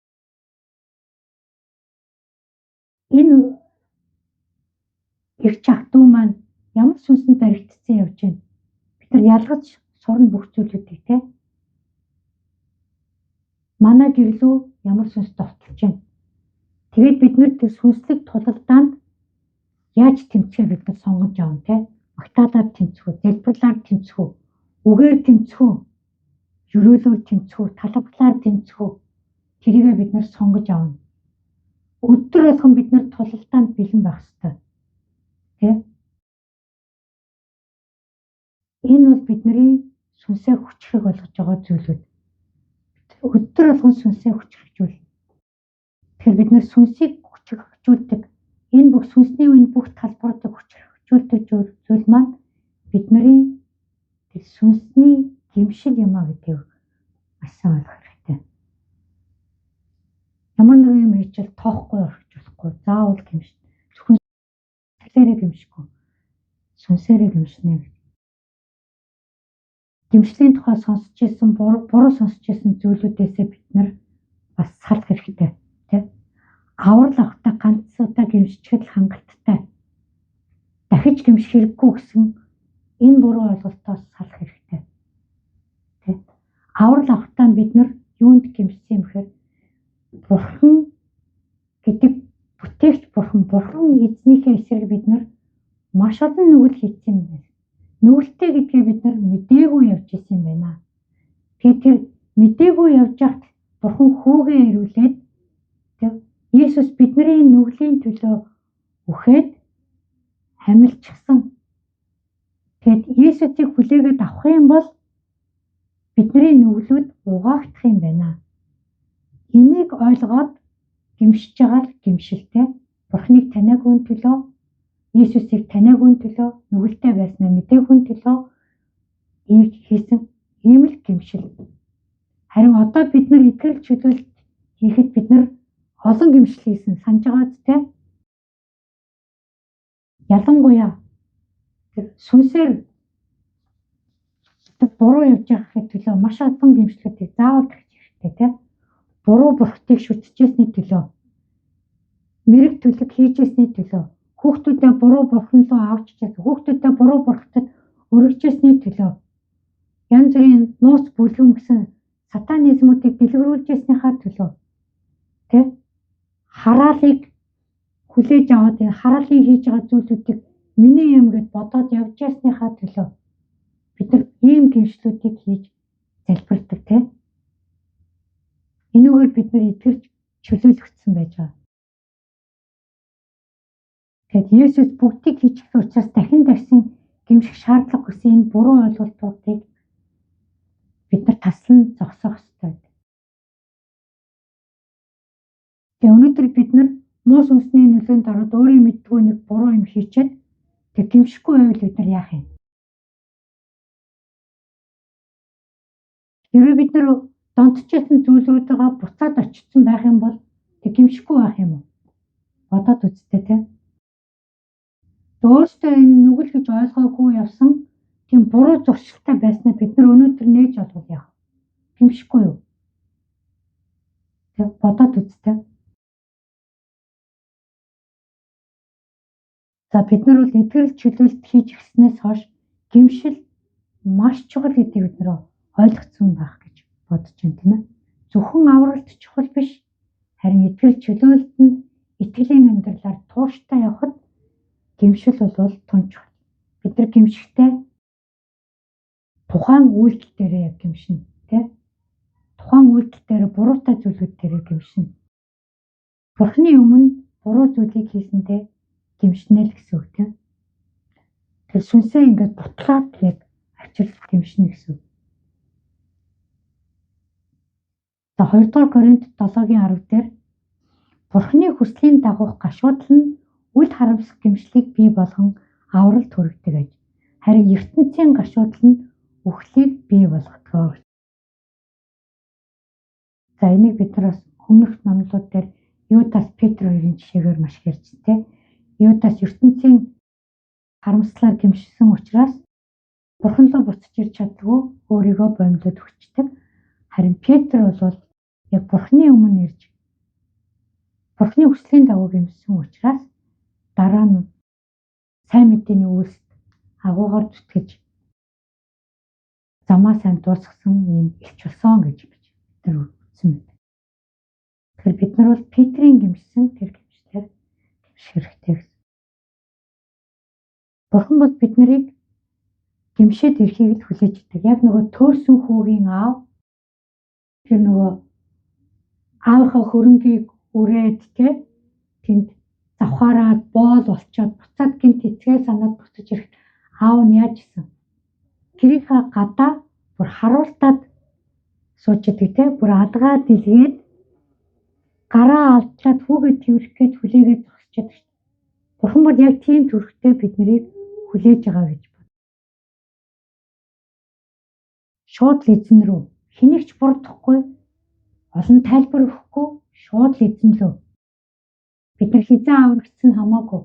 Энэ их ах トゥ маань ямар сүнсэнд баригдсан явж байна. Бид нар ялгаж сурна бүх зүйлүүдийг те. Манай гэрлөө ямар сүнс довтолж байна. Тэгээд бид нар тэр сүнслэг тулалдаанд яаж тэмцэхээ бид нар сонгож авна те. Магтаалаар тэмцэх үү, залбирлаар тэмцэх үү, үгээр тэмцэх үү, ерөөлөөр тэмцэх үү, талбарлаар тэмцэх үү. Тэрийгээ бид нар сонгож авна. Өдөр болгон бид нар тулалдаанд бэлэн байх ёстой. Тэ? Энэ бол бидний сүнсээ хүчрэг болгож байгаа зүйлүүд. Өдөр болгон сүнсээ хүчрэгжүүл. Тэгэхээр бид нар сүнсийг хүчрэгжүүлдэг. Энэ бүх сүнсний үн бүх талбаруудыг хүчрэгжүүлдэг зүйл маань бидний тэр сүнсний гэмшил юм а гэдгийг маш сайн ойлгох хэрэгтэй. Ямар нэгэн юм хийчихэл тоохгүй орхиж болохгүй. Заавал гэмш. Зөвхөн сэтгэлээрээ гэмшихгүй. Сүнсээрээ гэмшнэ. Гэмшлийн тухай сонсч ирсэн, буруу сонсч ирсэн зүйлүүдээсээ бид нар бас салах хэрэгтэй. Тэ? Аврал авахтаа ганц удаа гэмшчихэд л хангалттай. Дахиж гэмших хэрэггүй гэсэн энэ буруу ойлголтоос салах хэрэгтэй. Тэ? Аврал авахтаа бид нар юунд гэмшсэн юм гэхээр Бурхан гэдэг бүтээгч бурхан эзнийхээ эсрэг бид нар маш олон нүгэл хийсэн юм байна. Нүгэлтэй гэдгээ бид нар мэдээгүй явж исэн юм байна. Тэгээд тэр мэдээгүй явж байхад бурхан хүүгээ ирүүлээд Есүс бидний нүглийн төлөө үхээд хамилчихсан. Тэгээд Есүсийг хүлээгээд авах юм бол бидний нүглүүд угаагдах юм байна. Энийг ойлгоод гэмшиж байгаа л гэмшилтэй. Бурханыг таниагүй төлөө, Есүсийг таниагүй төлөө, нүгэлтэй байснаа мэдээгүй төлөө ийм хийсэн ийм л гэмшил. Харин одоо бид нар итгэл чөлөөлт хийхэд бид нар олон гэмшил хийсэн санаж байгаа үстэй. Ялангуяа тэр сүнсээр буруу явж байхын төлөө маш олон гэмшлүүдийг заавал тавьчих хэрэгтэй тийм. Буруу бурхтыг шүтжсэний төлөө, мэрэг төлөв хийжсэний төлөө, хүүхдүүдээ буруу бурхан руу авч чийсэн, хүүхдүүдээ буруу бурхтад өргөжсэний төлөө, янз бүрийн нууц бүлгэм гэсэн сатанизмуудыг дэлгэрүүлжсэнийхаа төлөө, тэ? Хараалыг хүлээж аваад энэ хараалын хийж байгаа зүйлүүдийг миний юм гэд бодоод явж яснийхаа төлөө бид нар ийм гэмшлүүдийг хийж залбирдаг тийм. Энүүгээр бид нар итгэж чөлөөлөгдсөн байж байгаа. Тэгэхээр Есүс бүгдийг хийчихсэн учраас дахин гэмших шаардлага гэсэн энэ буруу ойлголтуудыг бид нар таслан зогсоох ёстой. Тэгээ өнөөдөр бид нар муу сүнсний нөлөөнд ороод өөрийн мэддгүй нэг буруу юм хийчихэд тэг гэмшихгүй байвал бид нар яах юм? Хэрвээ бид нар донтчихсан зүйлрүүдээ буцаад очсон байх юм бол тэг гэмшихгүй байх юм уу? Бодоод үзтээ тийм. Өөртөө энэ нүгэл гэж ойлгоогүй явсан тийм буруу зуршилтай байснаа бид нар өнөөдөр нээж олвол яах вэ? Гэмшихгүй юу? Тэг бодоод үзтээ. За бид нар бол итгэл чөлөөлт хийж эхэлснээс хойш гэмшил маш чухал гэдгийг бид нар ойлгоцсон байх гэж бодож байна тийм ээ. Зөвхөн авралт чухал биш. Харин итгэл чөлөөлтөнд итгэлийн амьдралаар тууштай явхад гэмшил бол тун чухал. Бид нар гэмшихтэй тухайн үйлдэл дээрээ гэмшинэ тийм. Тухайн үйлдэл дээр буруутай зүйлүүд дээрээ гэмшинэ. Бурхны өмнө буруу зүйлийг хийсэндээ гэмшнэ л гэсэн үг тийм. Тэр сүнсээ ингээд бутлаад яг авчирч гэмшнэ гэсэн үг. За 2 дугаар Коринт 7:10 дээр Бурхны хүслийн дагуух гашуудлал нь үл харамсах гэмшлийг бий болгон авралт хүргэдэг аж. Харин ертөнцийн гашуудлал нь үхлийг бий болгодог. За энийг бид нар бас өмнөх номлууд дээр Юдас Петр хоёрын жишээгээр маш ярьж тээ. Юдас ертөнцийн харамслаар гэмшсэн учраас Бурхан руу буцаж ирж чаддгүй өөрийгөө боомлоод өгчдөг. Харин Петр бол яг Бурханы өмнө ирж Бурханы хүслийн дагуу гэмшсэн учраас дараа нь сайн мэдээний үйлсд агуугаар зүтгэж замаа сайн дуусгасан юм илч болсон гэж бид үзсэн байна. Тэгэхээр бид нар бол Петрийн гэмшсэн тэр гэмшлэр гэмших хэрэгтэй гэсэн. Бурхан бол бид нарыг гэмшээд ирэхийг л хүлээж идэг. Яг нөгөө төөрсөн хүүгийн аав тэр нөгөө аавынхаа хөрөнгийг үрээд тэнд завхаараад боол болчоод буцаад гинт эцгээ санаад буцаж ирэхэд аав нь яаж исэн? Гэрийнхаа гадаа бүр харуултаад сууж идэг бүр адгаад илгээд гараа алдлаад хүүгээ тэрвэх гээд хүлээгээд зогсож идэг. Бурхан бол яг тийм төрхтэй бид нарыг хүлээж байгаа гэж бод. Шууд л эзэн рүү хэнийгч бурдахгүй, олон тайлбар өгөхгүй, шууд л эзэн рүү. Бид нар хизээ аврагдсан хамаагүй.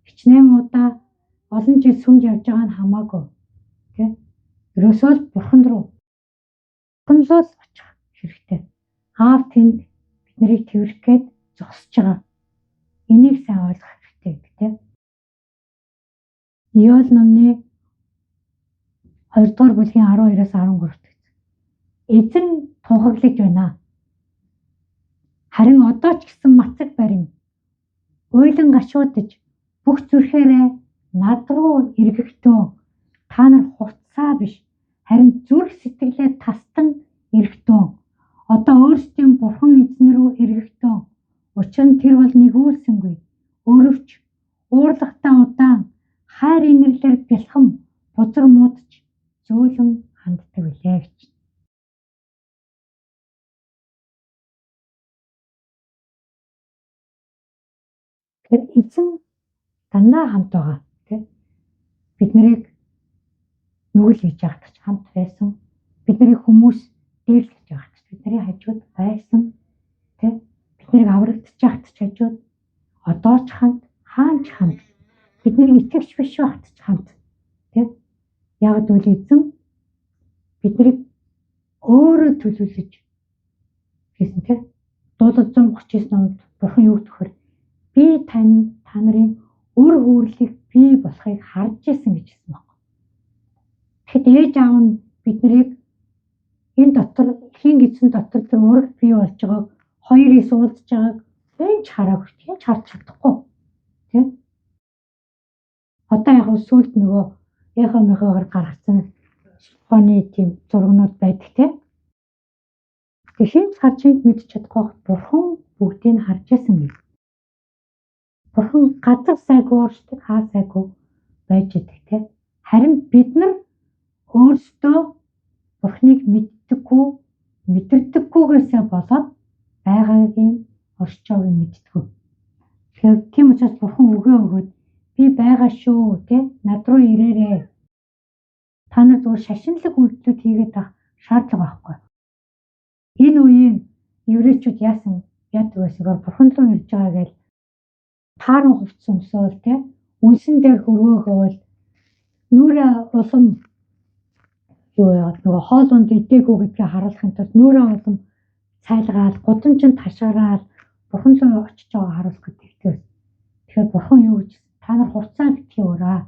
Хичнээн удаа олон жил сүмж явж байгаа нь хамаагүй. Ерөөсөө л Бурхан руу очих хэрэгтэй. Аав тэнд бид нарыг тэрвэх гээд зогсож байгаа. Энийг сайн ойлгох хэрэгтэй гэдэг. Иол номны 2 дугаар бүлгийн 12-аас 13-т эзэн тунхаглаж байна. Харин одоо ч гэсэн мацаг барин уйлан гашуудаж бүх зүрхээрээ над руу эргэхдээ та нар хувцаа биш харин зүрх сэтгэлээ тастан эргэхдээ одоо өөрсдийн Бурхан эзэн рүү эргэхдээ учир нь тэр бол нэгүүлсэнгүй өөрөвч уурлагтаа удаан хайр инэрлэр бэлхэм бузар муудаж зөөлөн ханддаг билээ гэж. Тэр эзэн дандаа хамт байгаа тийм. Бид нарыг нүгэл хийж явахдаа ч хамт байсан. Бид нарыг хүмүүс дээрлэж явахдаа бид нарын хажууд байсан тийм. Бид нарыг аврагдаж явахдаа ч хажууд одоо ч хамт хаан ч хамт. Бид нарыг итгэвч биш байхдаа ч хамт тийм. Яг үл эзэн бид нарыг өөрөө төлөвлөж хийсэн тийм. Дуулал 139 номд Бурхан юу гэхээр би та нарын үр хүүрлийг бий болохыг харж ирсэн гэж хэлсэн байна. Тэгэхэд ээж аав нь бид нарыг энэ дотор эхийн эзэн дотор тэр ураг бий болж байгааг хоёрыг суулж байгааг энэ ч хараагүй, тийм ч харж чадахгүй. Тийм. Одоо яг сүүлд нөгөө эхомихоор гаргацсан хооны тийм зургнууд байдаг тийм. Тэхийн харж мэдж чадахгүй Бурхан бүгдийг нь харж ирсэн гэж. Бурхан газар сайгүй ууршдаг, хаа сайгүй байж идэг тийм. Харин бид нар өөрсдөө Бурханыг мэддэггүйгээсээ болоод байгаагийн орчоог нь мэддэг. Тэгэхээр тийм учраас Бурхан өгөө өгөөд би байгаа шүү тийм над руу ирээрээ. Та нар зөвхөн шашинлаг үйлдэлүүд хийгээд байх шаардлага байхгүй. Энэ үеийн еврейчүүд яасан яадаг байсаар Бурхан руу ирж байгаа гэж тааран хувцс өмсөөл тийм үнсэн дээр хөрөөгөөл нүрээ улам юу яагаад нөгөө хоолунд идээгүй гэдгээ харуулахын тулд нүрээ улам цайлгаал гудамжинд хашгираал Бурхан руу очиж байгаа харуулах гэдэг. Тэгэхээр Бурхан юу гэж та нар хувцаа битгий ураа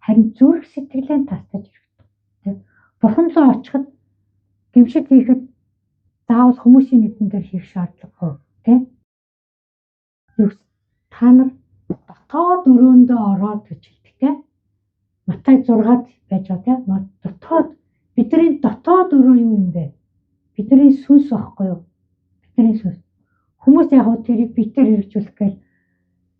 харин зүрх сэтгэлээ тастаж хэрэгтэй. Бурхан руу очиход гэмшиг хийхэд заавал хүмүүсийн нүдэн дээр хийх шаардлагагүй тийм. Та нар дотоод өрөөндөө ороод гэж хэлдэг тийм. Матай 6-д байж байгаа тийм. Дотоод бидний дотоод өрөө юу юм бэ? Бидний сүнс байхгүй юу? Бидний сүнс. Хүмүүс яг хөө тэрийг битээр хэрэгжүүлэх гээл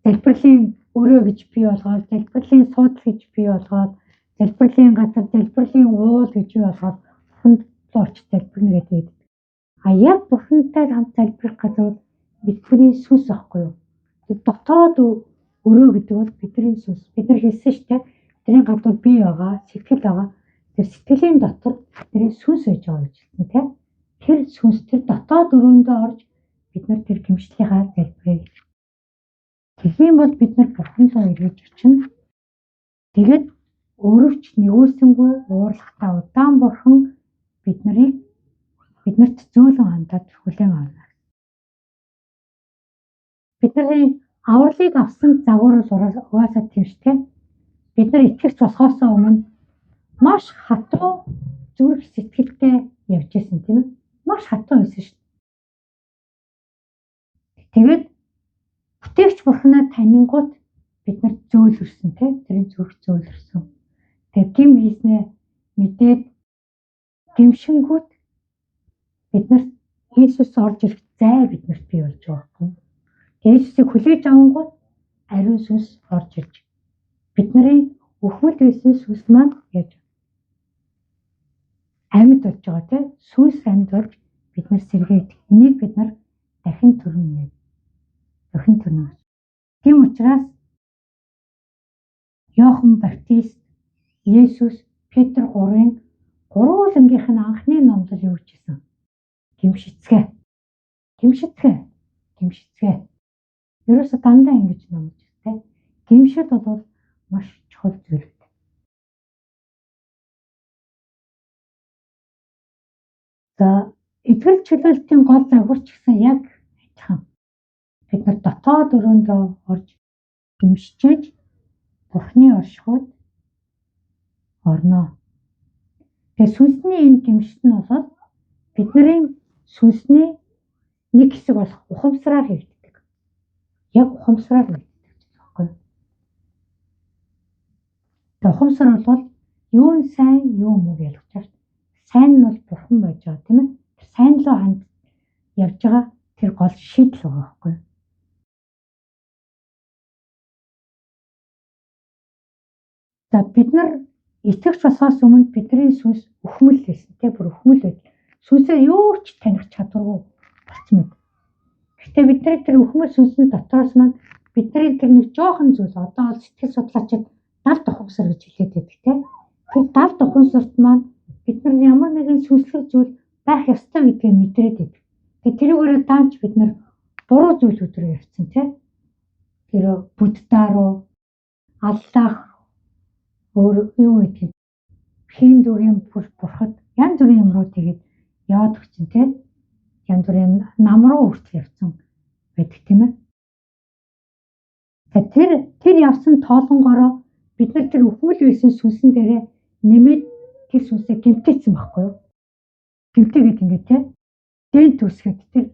залбирлын өрөө гэж бий болгоод, залбирлын суудал гэж бий болгоод, залбирлын газар, залбирлын уул гэж бий болгоод Бурханд руу очиж залбирна гэдэг. А яг Бурхантай хамт залбирх газар бидний сүнс байхгүй юу? Дотоод өрөө гэдэг бол бидний сүнс. Бид нар хэлсэн шүү дээ. Бидний гадуур бие байгаа, сэтгэл байгаа. Тэр сэтгэлийн дотор бидний сүнс байж байгаа гэж хэлсэн тийм. Тэр сүнс тэр дотоод өрөөндөө орж бид нар тэр гэмшлийнхаа залбирыг. Тэгхийн бол бид нар Бурхан руу эргэж очино. Тэгээд өөрөвч нэгүүлсэнгүй уурлахтаа удаан бурхан биднэрт зөөлөн хандаад хүлээн авна. Бидний авралыг авсан загвар угаасаа тийм шүү дээ. Бид нар итгэгч болохоос өмнө маш хатуу зүрх сэтгэлтэй явж исэн тийм ээ. Маш хатуу байсан шүү дээ. Тэгээд бүтээгч бурхнаа танингууд бид нар зөөлөрсөн тийм тэрийн зүрх зөөлөрсөн. Тэгээд гим хийснээ мэдээд гимшингүүд бид нар Иесус орж ирэх зай биднэрт бий болж байгаа юм. Иесусыг хүлээж авангууд ариун сүнс орж ирж бидний өхмөл байсан сүнс маань яаж амьд болж байгаа тийм сүнс амьд болж бид нар сэргээд энийг бид нар дахин төрнө. Тийм учраас Иохан Баптист, Иесус, Петр гурвуулангийнх нь анхны номдол юу гэжсэн? Гимшицгээ. Ерөөсө дандаа ингэж номж тийм. Гимшил бол маш чухал зүйл. За эдгэр чөлөөлтийн гол загварч гэсэн яг адилхан. Бид нар дотоод өрөөндөө орж гимшиж Бурхны оршихуйд орно. Тэгээ сүнсний энэ гимшилт нь бол бидний сүнсний нэг хэсэг болох ухамсараар хийгддэг. Яг ухамсараар хийгддэг байхгүй юу? Тэгээ ухамсар бол юу нь сайн, юу муу гэж ялгаж байна. Сайн нь бол бурхан байж байгаа тийм ээ. Тэр сайн руу ханд явж байгаа тэр гол шийдэл байгаа байхгүй юу? За бид нар итгэгч болохоос өмнө бидний сүнс өхмөл байсан тийм бүр өхмөл байд. Сүнсээ юу ч таних чадваргүй болсон мэт. Гэхдээ бидний тэр өхмөл сүнсний дотроос маань бидний тэр нэг жоохон зүйл одоо бол сэтгэл судлаачид далд ухамсар гэж хэлээд байдаг тийм. Тэр далд ухамсарт маань бид нар ямар нэгэн сүнслэг зүйл байх ёстой гэдгийг мэдрээд байдаг. Тэгээ тэрүүгээрээ даанч бид нар буруу зүйлүүд рүү явцсан тийм. Тэр буддаа руу аллах өөр юу гэдэг хиндугийн бурхад янз бүрийн юмруу тэгээд яваад өгсөн тийм. Янз бүрийн нам руу хүртэл явсан байдаг тийм ээ. Тэр явсан тоолонгороо бид нар тэр өхмөл байсан сүнсэн дээрээ нэмээд тэр сүнсээ гэмтээсэн байхгүй юу? Гэмтээгээд ингээд тийм. Дэн төсгээд тэр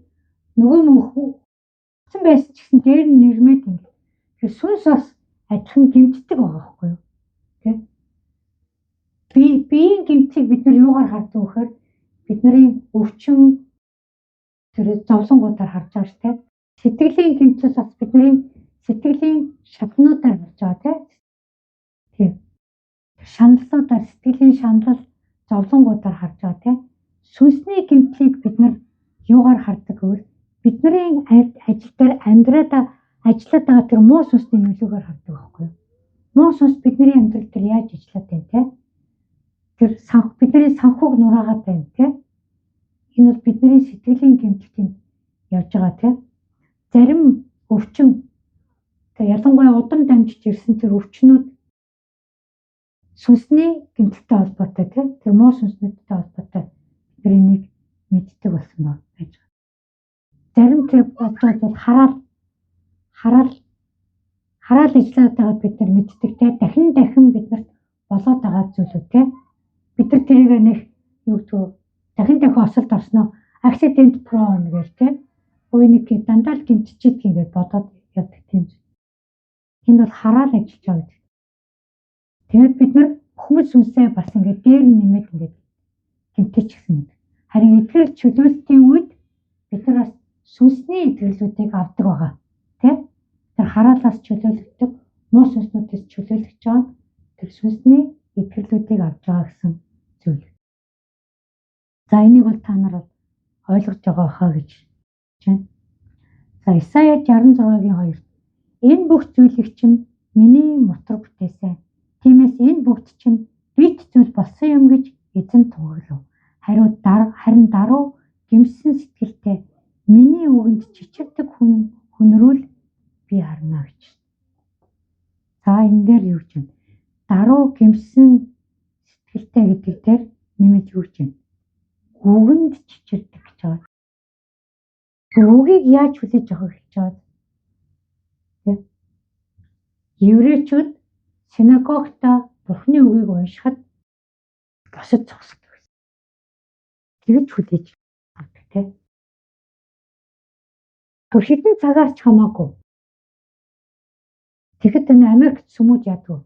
нөгөө мөнхсөн байсан ч гэсэн дээр нь нэрмээд ингээд. Тэр сүнс бас адилхан гэмтдэг байгаа байхгүй юу? Тийм. Биеийн гэмтгийг бид нар юугаар хардаг вэ гэхээр бидний өвчин тэр зовлонгуудаар харж байгаа шүү дээ. Сэтгэлийн гэмтэл бас бидний сэтгэлийн шатнуудаар харж байгаа тийм. Шаналлуудаар сэтгэлийн шанал зовлонгуудаар харж байгаа тийм. Сүнсний гэмтлийг бид нар юугаар хардаг вэ? Бидний ажил дээр амьдраад ажиллаад байгаа тэр муу сүнсний нөлөөгөөр хардаг байхгүй юу? Муу сүнс бидний амьдрал дээр яаж ажиллаад байна тийм. Тэр бидний санхуг нураагаад байна тийм. Энэ бол бидний сэтгэлийн гэмтэлтэнд явж байгаа тийм. Зарим өвчин ялангуяа удан дамжиж ирсэн тэр өвчнүүд сүнсний гэмтэлтэй холбоотой тийм. Тэр муу сүнснүүдтэй холбоотой биднийг мэддэг болсон байна гэж. Зарим тэр бодлууд бол хараал ажиллаад байгаад бид нар мэддэг тийм. Дахин биднэрт болоод байгаа зүйлүүд тийм. Бид нар тэрийг нэг юу гэдэг дахин осолд орсноо accident prone гэх тийм. Үеийг дандаа л гэмтчихэд ингээд бодоод явдаг тийм. Энэ бол хараал ажиллаж байгаа гэдэг. Тэгээд бид нар өхмөл сүнсээ бас ингээд дээр нэмээд ингээд гэмтэж гисэн юм. Харин эдгээр чөлөөлтийн үед бид нар бас сүнсний итгэлүүдийг авдаг байгаа. Тийм. Тэр хараалаас чөлөөлөгдөг, муу сүнснүүдээс чөлөөлөгдөж байгаа тэр сүнсний итгэлүүдийг авч байгаа гэсэн зүйл. За энийг бол та нар ойлгож байгаа хаа гэж байна. За Исая 66-гийн 2. Энэ бүх зүйлийг чинь миний мотор бүтээсэн. Тиймээс энэ бүгд чинь бит зүйл болсон юм гэж эзэн тунгаглав. Харин даруй гимсэн сэтгэлтэй миний үгэнд чичирдэг хүнрүүл би харна гэж. За энэ дээр юу гэж байна? даруй гэмсэн сэтгэлтэй гэдэг дээр нэмэж өгч байна. Үгэнд чичирдэг гэж байгаа. Үгийг яаж хүлээж авах гэж байгаа. Еврейчүүд синагогта Бурхны үгийг уншихад босож зогсдог байсан. Тэгж хүлээж авдаг тийм. Хэдэн цагаар ч хамаагүй. Тэгэхэд энэ Америкт сүмүүд яадаг.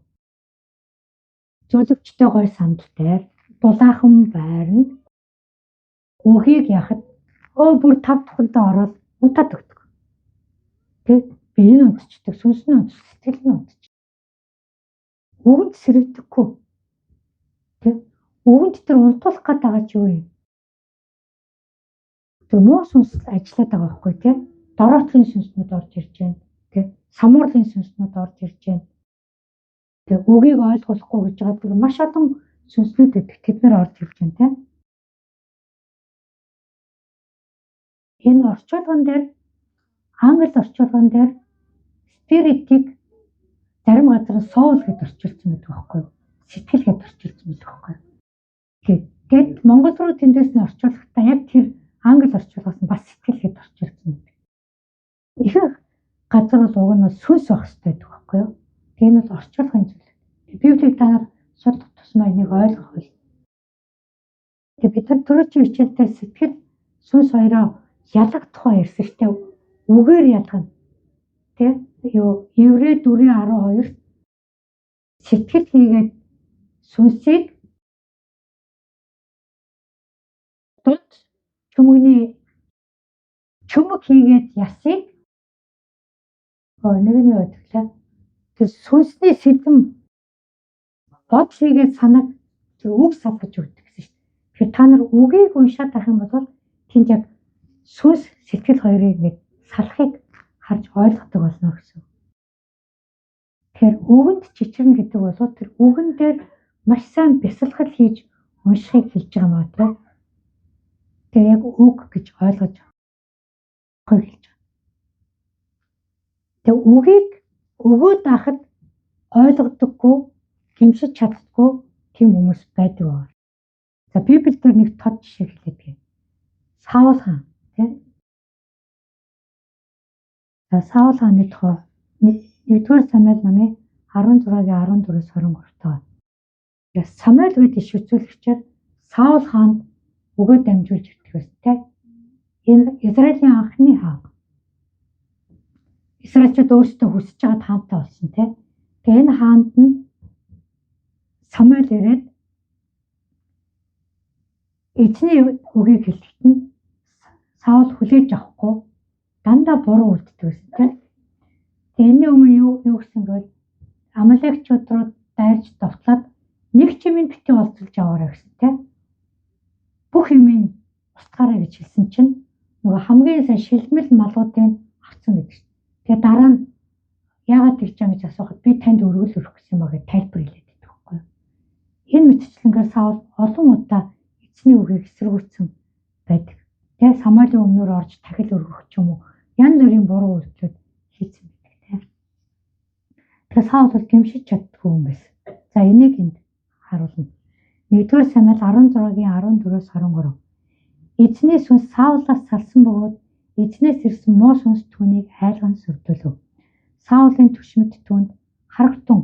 Зөвлөгчтэй гой сандалтай дулаахан байранд үгийг яхад бүр 5 тухантай ороод унтаад өгдөг. Тэг бие нь унтчихдаг, сүнс нь унтчих, сэтгэл нь унтчих. Үгэнд сэрэгдэхгүй. Тэг үгэнд тэр унтуулах гээд байгаа ч юу юм? Тэр муу сүнс ажиллаад байгаа байхгүй тийм. Дороотхын сүнснүүд орж ирж байна. Тэг самуурлын сүнснүүд орж ирж байна. Тэг үгийг ойлгохгүй гэж байгаа тэр маш олон сүнснүүд гэдэг тэд нар орж ирж байна тийм. Энэ орчуулган дээр англи орчуулган дээр спиритийг зарим газар соул гэж орчуулсан байдаг байхгүй юу? Сэтгэл гэж орчуулсан байдаг байхгүй юу? Тэгэд монгол руу тэндээс нь орчуулахдаа яг тэр англи орчуулгаас нь бас сэтгэл гэж орчуулсан байдаг. Ихэнх газар бол уг нь сүнс байх хэрэгтэй байдаг байхгүй юу? Тэгээ нь бол орчуулгын зүйл. Библийг та нар судалж тусмаа энийг ойлгох бол. Тэгээ бид нар түрүүчийн хичээлдээ сэтгэл сүнс хоёроо ялгах тухай ярьсан штеп үгээр ялгана. Тэ юу Еврей 4:12 сэтгэл хийгээд сүнсийг дунд чөмгний чөмг хийгээд ясыг нэгний бодлоо тэр сүнсний сэдэм бод хийгээд санаг тэр үг салгаж өгдөг гэсэн шүү дээ. Тэгэхээр та нар үгийг уншаад байх юм бол тэнд яг сүнс сэтгэл хоёрыг нэг салахыг харж ойлгодог болно гэсэн. Тэгэхээр үгэнд чичирнэ гэдэг бол тэр үгэн дээр маш сайн бясалгал хийж уншихыг хэлж байгаа маа тийм. Тэгээ яг үг гэж ойлгож хэлж байгаа. Тэгээ үгийг өгөөд байхад ойлгодоггүй, гэмшиж чаддаггүй тийм хүмүүс байдаг байна. За Библиэлд нэг тод жишээ хэлээд байна. Саул хаан тийм. За Саул хааны тухай 1-р Самуэль намын 16-14-с 23 таа. Самуэль гэдэг иш үзүүлэгчээр Саул хаанд өгөө дамжуулж ирдэг байсан тийм. Энэ Израилийн анхны хаан. Израильчууд өөрсдөө хүсэж байгаа хаантай болсон тийм. Тэгээ энэ хаанд нь Самуэль ирээд эзний үгийг хэлэхэд нь Саул хүлээж авахгүй дандаа буруу үлддэг байсан тийм. Тэгээ энэ өмнө юу гэсэн бол Амалекчууд руу дайрч довтлоод нэг чимийн битгий олзуулж аваарай гэсэн тийм. Бүх юмыг устгаарай гэж хэлсэн чинь нөгөө хамгийн сайн шилмэл малуудыг авсан гэдэг. Тэгээ дараа нь яагаад тэгж байгаа гэж асуухад би танд өргөл өрөх гэсэн юм аа гэж тайлбар хэлээд байдаг байхгүй юу. Энэ мэтчлэнгээр Саул олон удаа эзний үгийг эсэргүүцсэн байдаг. Тэгээ Самуэлийн өмнөр орж дахил өргөх ч юм уу янз бүрийн буруу үйлдэлүүд хийсэн байдаг тийм. Тэгээ Саул бол гэмшиж чаддгүй юм байсан. За энийг энд харуулна. 1-р Самуэль 16-14-с 23. Эзний сүнс Саулаас салсан бөгөөд эзнээс ирсэн муу сүнс түүнийг айлган сүрдүүлв. Саулын түшмэд түүнд харагтун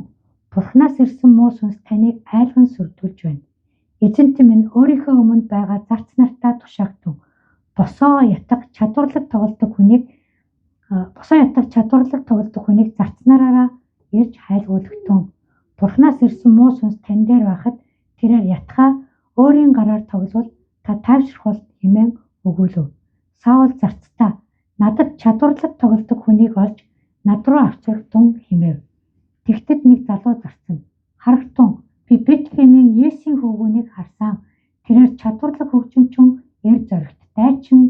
Бурханаас ирсэн муу сүнс таныг айлган сүрдүүлж байна. Эзэнт минь өөрийнхөө өмнө байгаа зарц нартаа тушаагдав. Босоо ятаг чадварлаг тоглодог хүнийг зарцнараараа ирж хайлгуулгатун. Бурханаас ирсэн муу сүнс тань дээр байхад тэрээр ятгаа өөрийн гараар тоглол та тайвшрах хэмээн өгүүлв. Саул зарцтаа надад чадварлаг тоглодог хүнийг олж над руу авчиртун хэмэв. Тэгтэд нэг залуу зарцна. Харагтун би Бэтлехемийн Есийн хөвгүүнийг харсан. Тэрээр чадварлаг хөгжимчин эр зоригт дайчин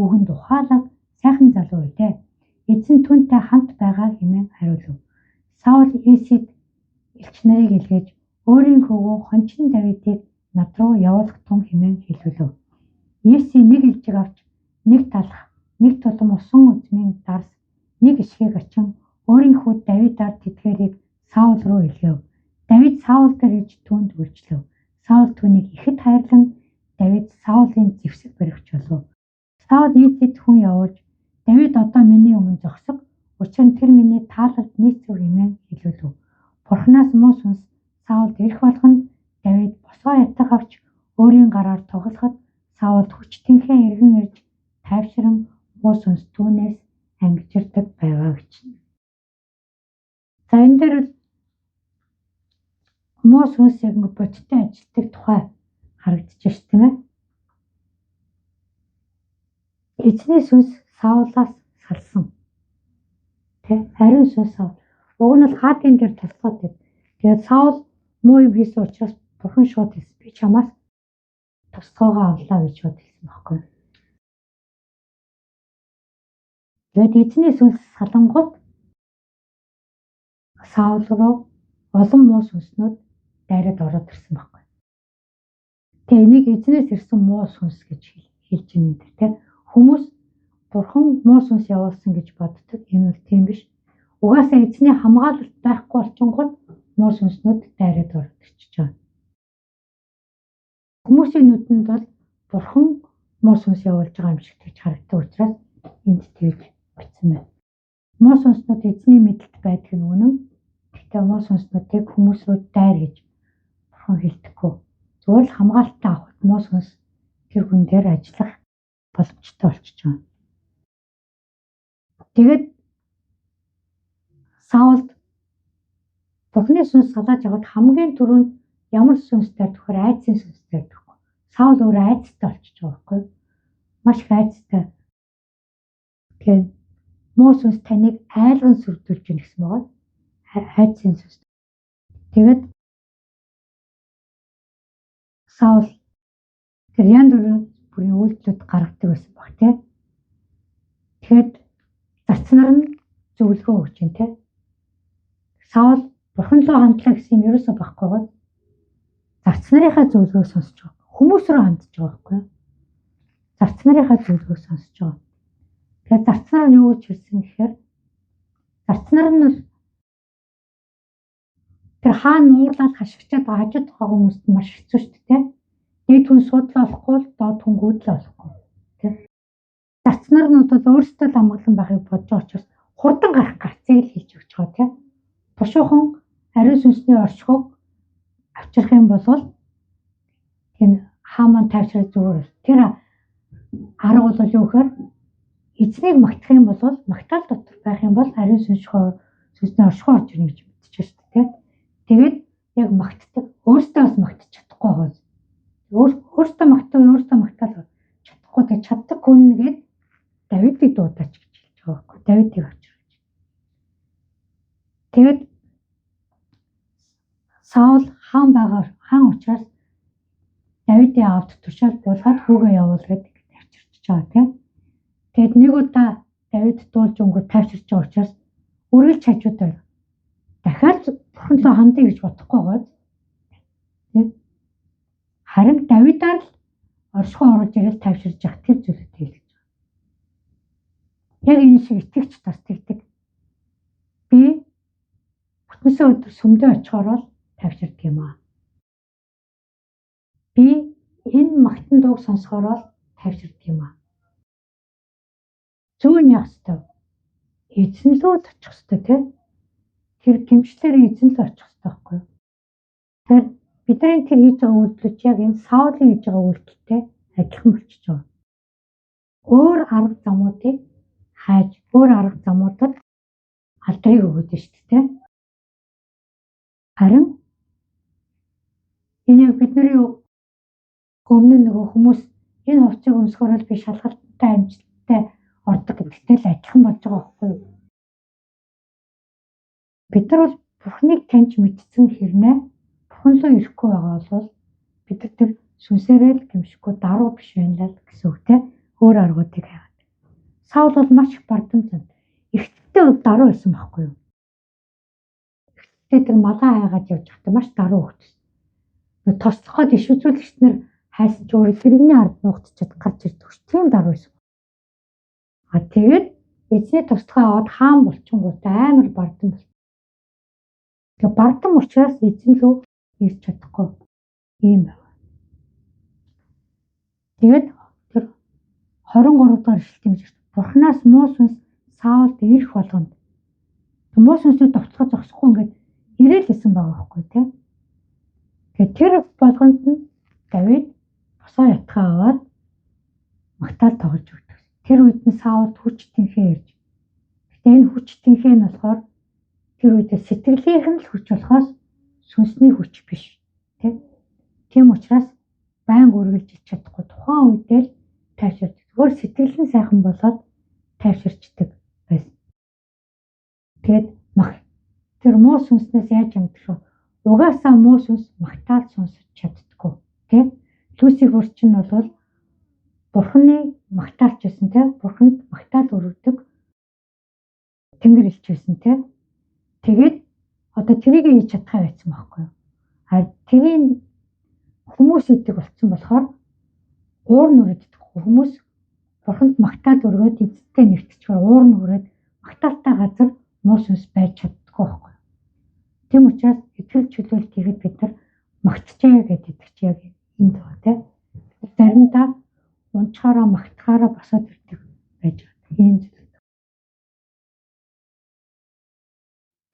үгэнд ухаалаг сайхан залуу байлаа. Эзэн түүнтэй хамт байгаа хэмээн хариулв. Саул Есид элч нарыг илгээж өөрийн хөвгөө хончин Давидыг над руу явуулахтун хэмээн хэлвэлв. Еси нэг элжиг авч нэг талах, нэг тулам усан үзмийн дарс, нэг ишгийг очин өөрийн хүүд Давидаар тэтгээрийг Саул руу илгээв. Давид Саул дээр иж түүнд үйлчлэв. Саул түүнийг ихэд хайрлан Давид Саулын зэвсэг баригч болов. Саул Иисэд хүн явуулж Давид одоо миний өмнө зогсог. Учир нь тэр миний таалалд нийцв хэмээн хэлүүлв. Бурханаас муу сүнс Саулд ирэх болгонд Давид босгоо ятгах авч өөрийн гараар тоглоход Саулд хүчтэнхээ эргэн ирж тайвшран муу сүнс түүнээс ангижирдаг байгаа гэж. За энэ дээр муу сүнсийг бодиттой ажилтдаг тухай харагдаж байна. Эзний сүнс Саулаас салсан. Ариун сүнс Саул. Уг нь бол хаадын дээр тусгаад байд. Тэгээд Саул муу юм хийсэн учраас Бурхан шууд хэлсэн. Би чамаас тусгаагаа авлаа гэж шууд хэлсэн байхгүй. Тэгээд эзний сүнс салангууд Саул руу олон муу сүнснүүд дайраад ороод ирсэн байхгүй. Тэгээ энийг эзнээс ирсэн муу сүнс гэж хэлж байна энэ дээр. Хүмүүс Бурхан муу сүнс явуулсан гэж боддог. Энэ бол тийм биш. Угаасаа эзний хамгаалалт байхгүй болчингууд муу сүнснүүд дайраад ороод ирчихэж байгаа. Хүмүүсийн нүдэнд бол Бурхан муу сүнс явуулж байгаа юм шиг тэгж харагддаг учраас энд тэгж бичсэн байна. Муу сүнснүүд эзний мэдэлд байдаг нь үнэн. Гэхдээ муу сүнснүүдийг хүмүүс рүү дайр гэж Бурхан хэлдэггүй. Зүгээр л хамгаалтаа авахд муу сүнс тэр хүн дээр ажиллах боломжтой болчихж байгаа. Тэгээд Саулд Бурханы сүнс салааж аваад хамгийн түрүүнд ямар сүнстэй төхөр айдсын сүнстэй төхөө. Саул өөр айдстай болчихж байгаа байхгүй юу? Маш их айдстай. Тэгээд муу сүнс таныг айлган сүрдүүлж гэнэ гэсэн байгаа. Айдсын сүнс. Тэгээд Саул тэр янз бүрийн үйлдэлүүд гаргадаг байсан баг тий. Тэгэхэд зарцнаар нь зөвлөгөө өгч юм тий. Саул Бурхан руу хандлаа гэсэн юм ерөөсөө байхгүй гоо. Зарцнарынхаа зөвлөгөөг сонсож байгаа. Хүмүүс рүү хандж байгаа байхгүй юу? Зарцнарынхаа зөвлөгөөг сонсож байгаа. Тэгэхээр зарцнаар нь юу гэж хэлсэн гэхээр зарцнаар нь бол тэр хаан нуурлаад хашигчаад хажууд байгаа хүмүүст маш хэцүү шүү дээ. Дээд хүн судлаа болохгүй л доод хүн гүйдлээ болохгүй. Тэ. Зарцнаар нь бол өөрсдөө л амгалан байхыг бодож байгаа учраас хурдан гарах гарцыг л хийж өгч байгаа тийм. Бушуухан ариун сүнсний оршихуйг авчрах юм бол энэ хааман тайвшрах зүгээр. Тэр арга бол юу гэхээр эзнийг магтах юм бол магтаал дотор байх юм бол ариун сүнсний оршихуй орж ирнэ гэж мэдчихэж шүү дээ. Тэгээд яг магтдаг өөртөө бас магтаж чадахгүй байгаа. Өөртөө магтаал чадахгүй тэг чаддаг хүн нэгээд Давидыг дуудаач гэж хэлж байгаа байхгүй. Давидыг авчирч. Тэгээд Саул хаан учраас Давидын аавд тушаал буулгаад хүүгээ явуул гэдэг авчирч байгаа тийм. Тэгэд нэг удаа Давид дуулж өнгө тайвширч байгаа учраас үргэлж хажуудаа дахиад Бурхан руу хандъя гэж бодохгүй байгаа. Тийм. Харин Давидаар л оршихуй оруулж ирэл тайвширж явах тэр зүйлүүд хэлж байгаа. Яг энэ шиг итгэвч бас тэгдэг. Би бүтэнсээ өдөр сүмдөө очихоор л тайвширдаг юм аа. Би энэ магтан дууг сонсохоор л тайвширдаг юм аа. Зүүн явах ёстой. Эзэн рүү очих ёстой тийм. Тэр гимшлэр эзэн рүү очих ёстой байхгүй юу? Тэр бидний тэр хийж байгаа үйлдэлч яг энэ Саулийн хийж байгаа үйлдэлтэй адилхан болчихж байгаа. Өөр арга замуудыг хайж, өөр арга замуудад алдрыг өгöd нь шүү дээ. Харин энэ бидний өмнө нөгөө хүмүүс энэ хувцсыг өмсгөөр л би шалгалттай амжилттай ордог гэдэгтэй л адилхан болж байгаа байхгүй юу? Бид нар бол Бурхныг таньж мэдсэн хэрнээ Бурхан руу ирэхгүй байгаа бол бид тэр сүнсээрээ л гимшихгүй даруй биш байна л гэсэн үгтэй өөр аргуудыг хайгаад. Саул бол маш их бардамжтай. Эхтдээ бол даруй байсан байхгүй юу? Эхтдээ тэр малаа хайгаад явж байхдаа маш даруй хөгжсөн. Тослоход иш үзүүлэгч нар хайсан ч өөр тэрэгний ард нуугдчихэд гарч ирдэг ш. Тийм даруй байсан. Тэгээд эзний туслахаа аваад хаан болчингуудаа амар бардам бол. Тэгээ бардам учраас эзэн рүү ирж чадахгүй ийм байна. Тэгээд тэр 23 дугаар ишлэлтийн жишээ. Бурханаас муу сүнс Саулд ирэх болгонд муу сүнсийг довтлоход зогсохгүй ингээд ирээл гэсэн байгаа байхгүй тийм. Тэгээд тэр болгонд нь Давид босоо ятгаа аваад магтаал тоглож өгдөг. Тэр үед нь Саулд хүч тэнхээ ирж. Гэтэ энэ хүч тэнхээ нь болохоор тэр үед сэтгэлийнх нь л хүч болохоос сүнсний хүч биш тийм. Тийм учраас байнга үргэлжлэж чадахгүй тухайн үедээ л тайвширч. Зүгээр сэтгэл нь сайхан болоод тайвширчдаг байсан. Тэгээд тэр муу сүнснээс яаж амдах вэ? Угаасаа муу сүнс магтаал сонсож чаддаггүй тийм. Люцифер чинь бол Бурханы магтаалч байсан тийм. Бурханд магтаал өргөдөг тэнгэр элч байсан тийм. Тэгээд одоо тэрийг хийж чадхаа байсан байхгүй юу? Тэрийн хүмүүс идэг болсон болохоор уур нүрээд хүмүүс Бурханд магтаал өргөөд эцэстээ нэгтчихээр уур нүрээд магтаалтай газар муу сүнс байж чаддаггүй байхгүй юу? Тийм учраас итгэл чөлөөлт ихэд бид нар магтчихъя гэдэг чи яг энд байгаа тийм. Заримдаа унчхаараа магтахаараа босоод ирдэг байж байгаа. Энэ зүйл.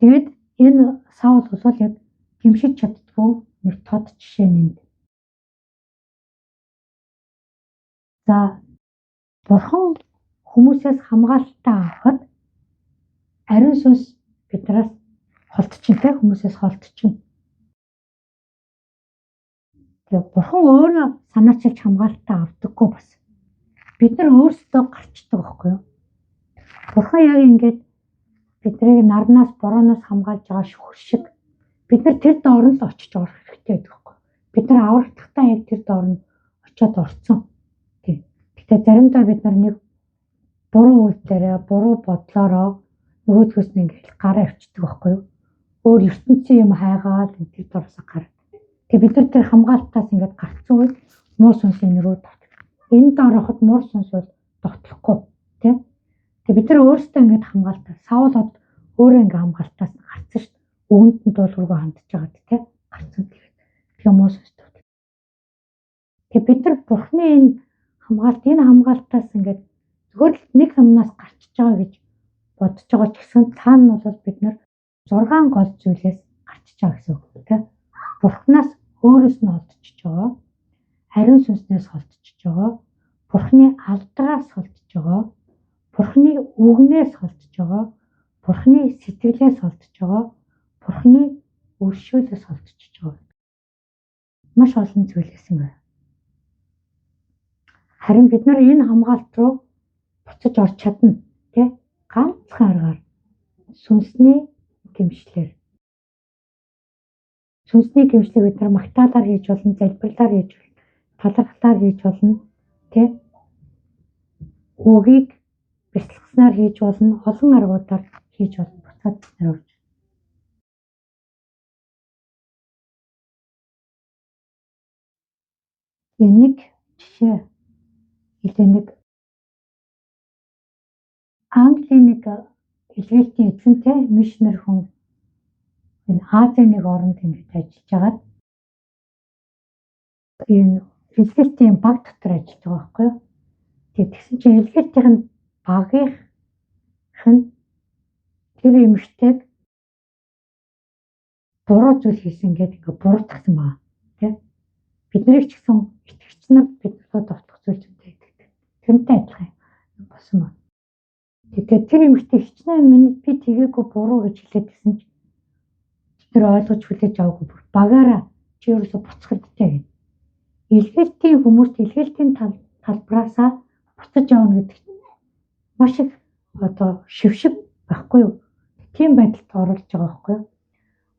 Тэгээд энэ Саул бол яг гимшиж чаддгүй нэг тод жишээ нэнд. За Бурхан хүмүүсээс хамгаалалтаа авахад ариун сүнс биднээс холдчихтой хүмүүсээс холдчихно. Тэгээ Бурхан өөрөө санаачилж хамгаалтаа авдаггүй бас. Бид нар өөрсдөө гарчдаг байхгүй юу? Бурхан яг ингэж биднийг нарнаас борооноос хамгаалж байгаа шүхэр шиг бид нар тэр доор нь л очиж орох хэрэгтэй байдаг байхгүй юу? Бид нар аврагдахтаа яг тэр доор нь очиод орцсон. Гэтэ заримдаа бид нар нэг буруу үйлдэлээрээ буруу бодлороо нөгөөдгөөс нь ингэж гараа авчдаг байхгүй юу? Өөр ертөнцийн юм хайгаад тэр доороос гараад. Тэгээ бид нар тэр хамгаалтаас ингэж гарцсан үед муу сүнсийн рүү довтлоо. Энэ доороход муу сүнс бол довтлохгүй тийм. Тэгээ бид нар өөрсдөө ингэж хамгаалтаа Саул өөрөө ингэ хамгаалтаас гарцсан шүү дээ. Өгөнд нь дуулуургүй хандж байгаад тийм гарцсан тэгээд. Тэгээ муу сүнс довтлоо. Тэгээ бид нар Бурхны энэ хамгаалтаас ингээд зүгээр л нэг юмнаас гарчиж байгаа гэж бодож байгаа ч гэсэн цаана нь бол бид нар 6 гол зүйлээс гарчиж байгаа гэсэн үг тийм. Бурхнаас өөрөөс нь холдчихж байгаа. Ариун сүнснээс холдчихж байгаа. Бурхны алдраас холдчихж байгаа. Бурхны үгнээс холдчихж байгаа. Бурхны сэтгэлээс холдчихж байгаа. Бурхны өршөөлөөс холдчихж байгаа. Маш олон зүйлээс юм байна. Харин бид нар энэ хамгаалт руу буцаж орч чадна тий ганцхан аргаар сүнсний гэмшлэр. Сүнсний гэмшлийг бид нар магтаалаар хийж болно, залбирлаар хийж болно, талархлаар хийж болно тий үгийг бяцлагснаар хийж болно, олон аргуудаар хийж болно. Буцаад бид нар орж. Энийг жишээ нэг Английн нэг илгээлтийн эзэнтэй мишнер хүн энэ Азийн нэг оронд ингэж ажиллаж байгаад энэ илгээлтийн баг дотор ажиллаж байгаа байхгүй юу? Тэгсэн чинь илгээлтийн багийнх нь тэр эмэгтэйг буруу зүйл хийсэн гэдэг ингээ буруутгасан байна тийм. Бидний ч гэсэн итгэгч нар бидрээ довтлох зүйл зүйтэй гэдэг. Тэрнтэй адилхан юм болсон байна. Тэгэхээр тэр эмэгтэй хичнээн минь би тгээгүй буруу гэж хэлээдсэн чинь тэр ойлгож хүлээж аваагүй багаараа чи ерөөсө буцхадтай гэдэг. Илгээлтийн хүмүүст илгээлтийн талбараасаа буцаж явна гэдэг маш их одоо шившиг байхгүй юу? Тийм байдалд оруулж байгаа байхгүй юу?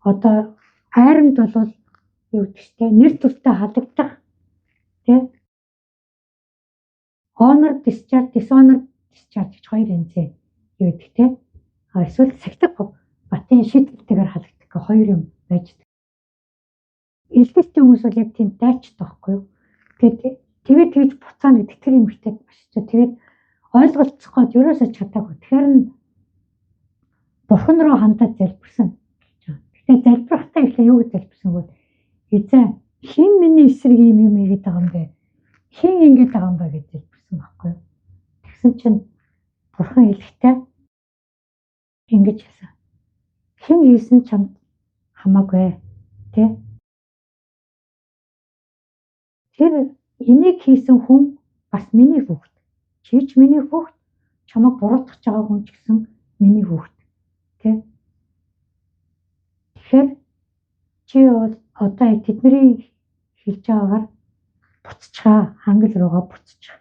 Одоо айрамд бол юу гэдэг чинь нэр төртөө халагдах тийм honor discharge dishonor discharge гэж хоёр янзын юу гэдэг тийм эсвэл сахидаг батын шийдвэртэйгээр халагдах гэх хоёр юм байж байгаа. Илгээлтийн хүмүүс бол яг тийм дайчтай байхгүй юу? Тэгээд тэгж буцаана гэдэг тэр юмхтэй маш ч тэгээд ойлголцохгүй ерөөсөө чадаагүй. Тэгэхээр Бурхан руу хандаад залбирсан гэж байна. Тэгээ залбирахтаа ихлэ юу гэж залбирсан бол эзэн хин миний эсрэг юм игээд байгаа юм бэ? Хин ингэж байгаа юм бэ гэж залбирсан байхгүй. Тэгсэн чинь бурхан хэлэхдээ ингэж хэлсэн. Хин хийсэн чамд хамаагүй тий. Тэр энийг хийсэн хүн бас миний хүүхэд. Чи ч миний хүүхэд, чамайг буруутгах байгаа хүн ч гэсэн миний хүүхэд. Тий. Тэгэхээр чи бол одоо тэдний хэлж байгаагаар буцчихаа, хангал руугаа буцчих.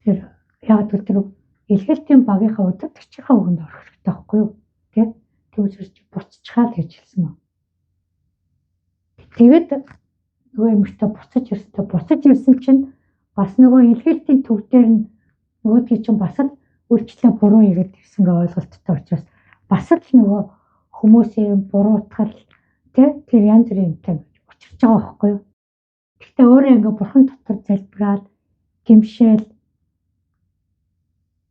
Тэр яг тэр илгээлтийн багийнхаа удирдагчийнхаа үгэнд орох хэрэгтэй байхгүй юу? Тий. Тэгвэл чи буцчихаа л гэж хэлсэн мөн. Тэгээд нөгөө эмэгтэй буцаж ирсэн чинь бас нөгөө илгээлтийн төв дээр нь нөгөөдгийг чинь бас л үйлчлээ буруу хийгээд ирсэн гэ ойлголттой учраас бас л нөгөө хүмүүсийн буруутгал тэр янз бүрийн юмтай учирч байгаа байхгүй юу. Гэхдээ өөрөө ингээ бурхан дотор залбираад гимшээл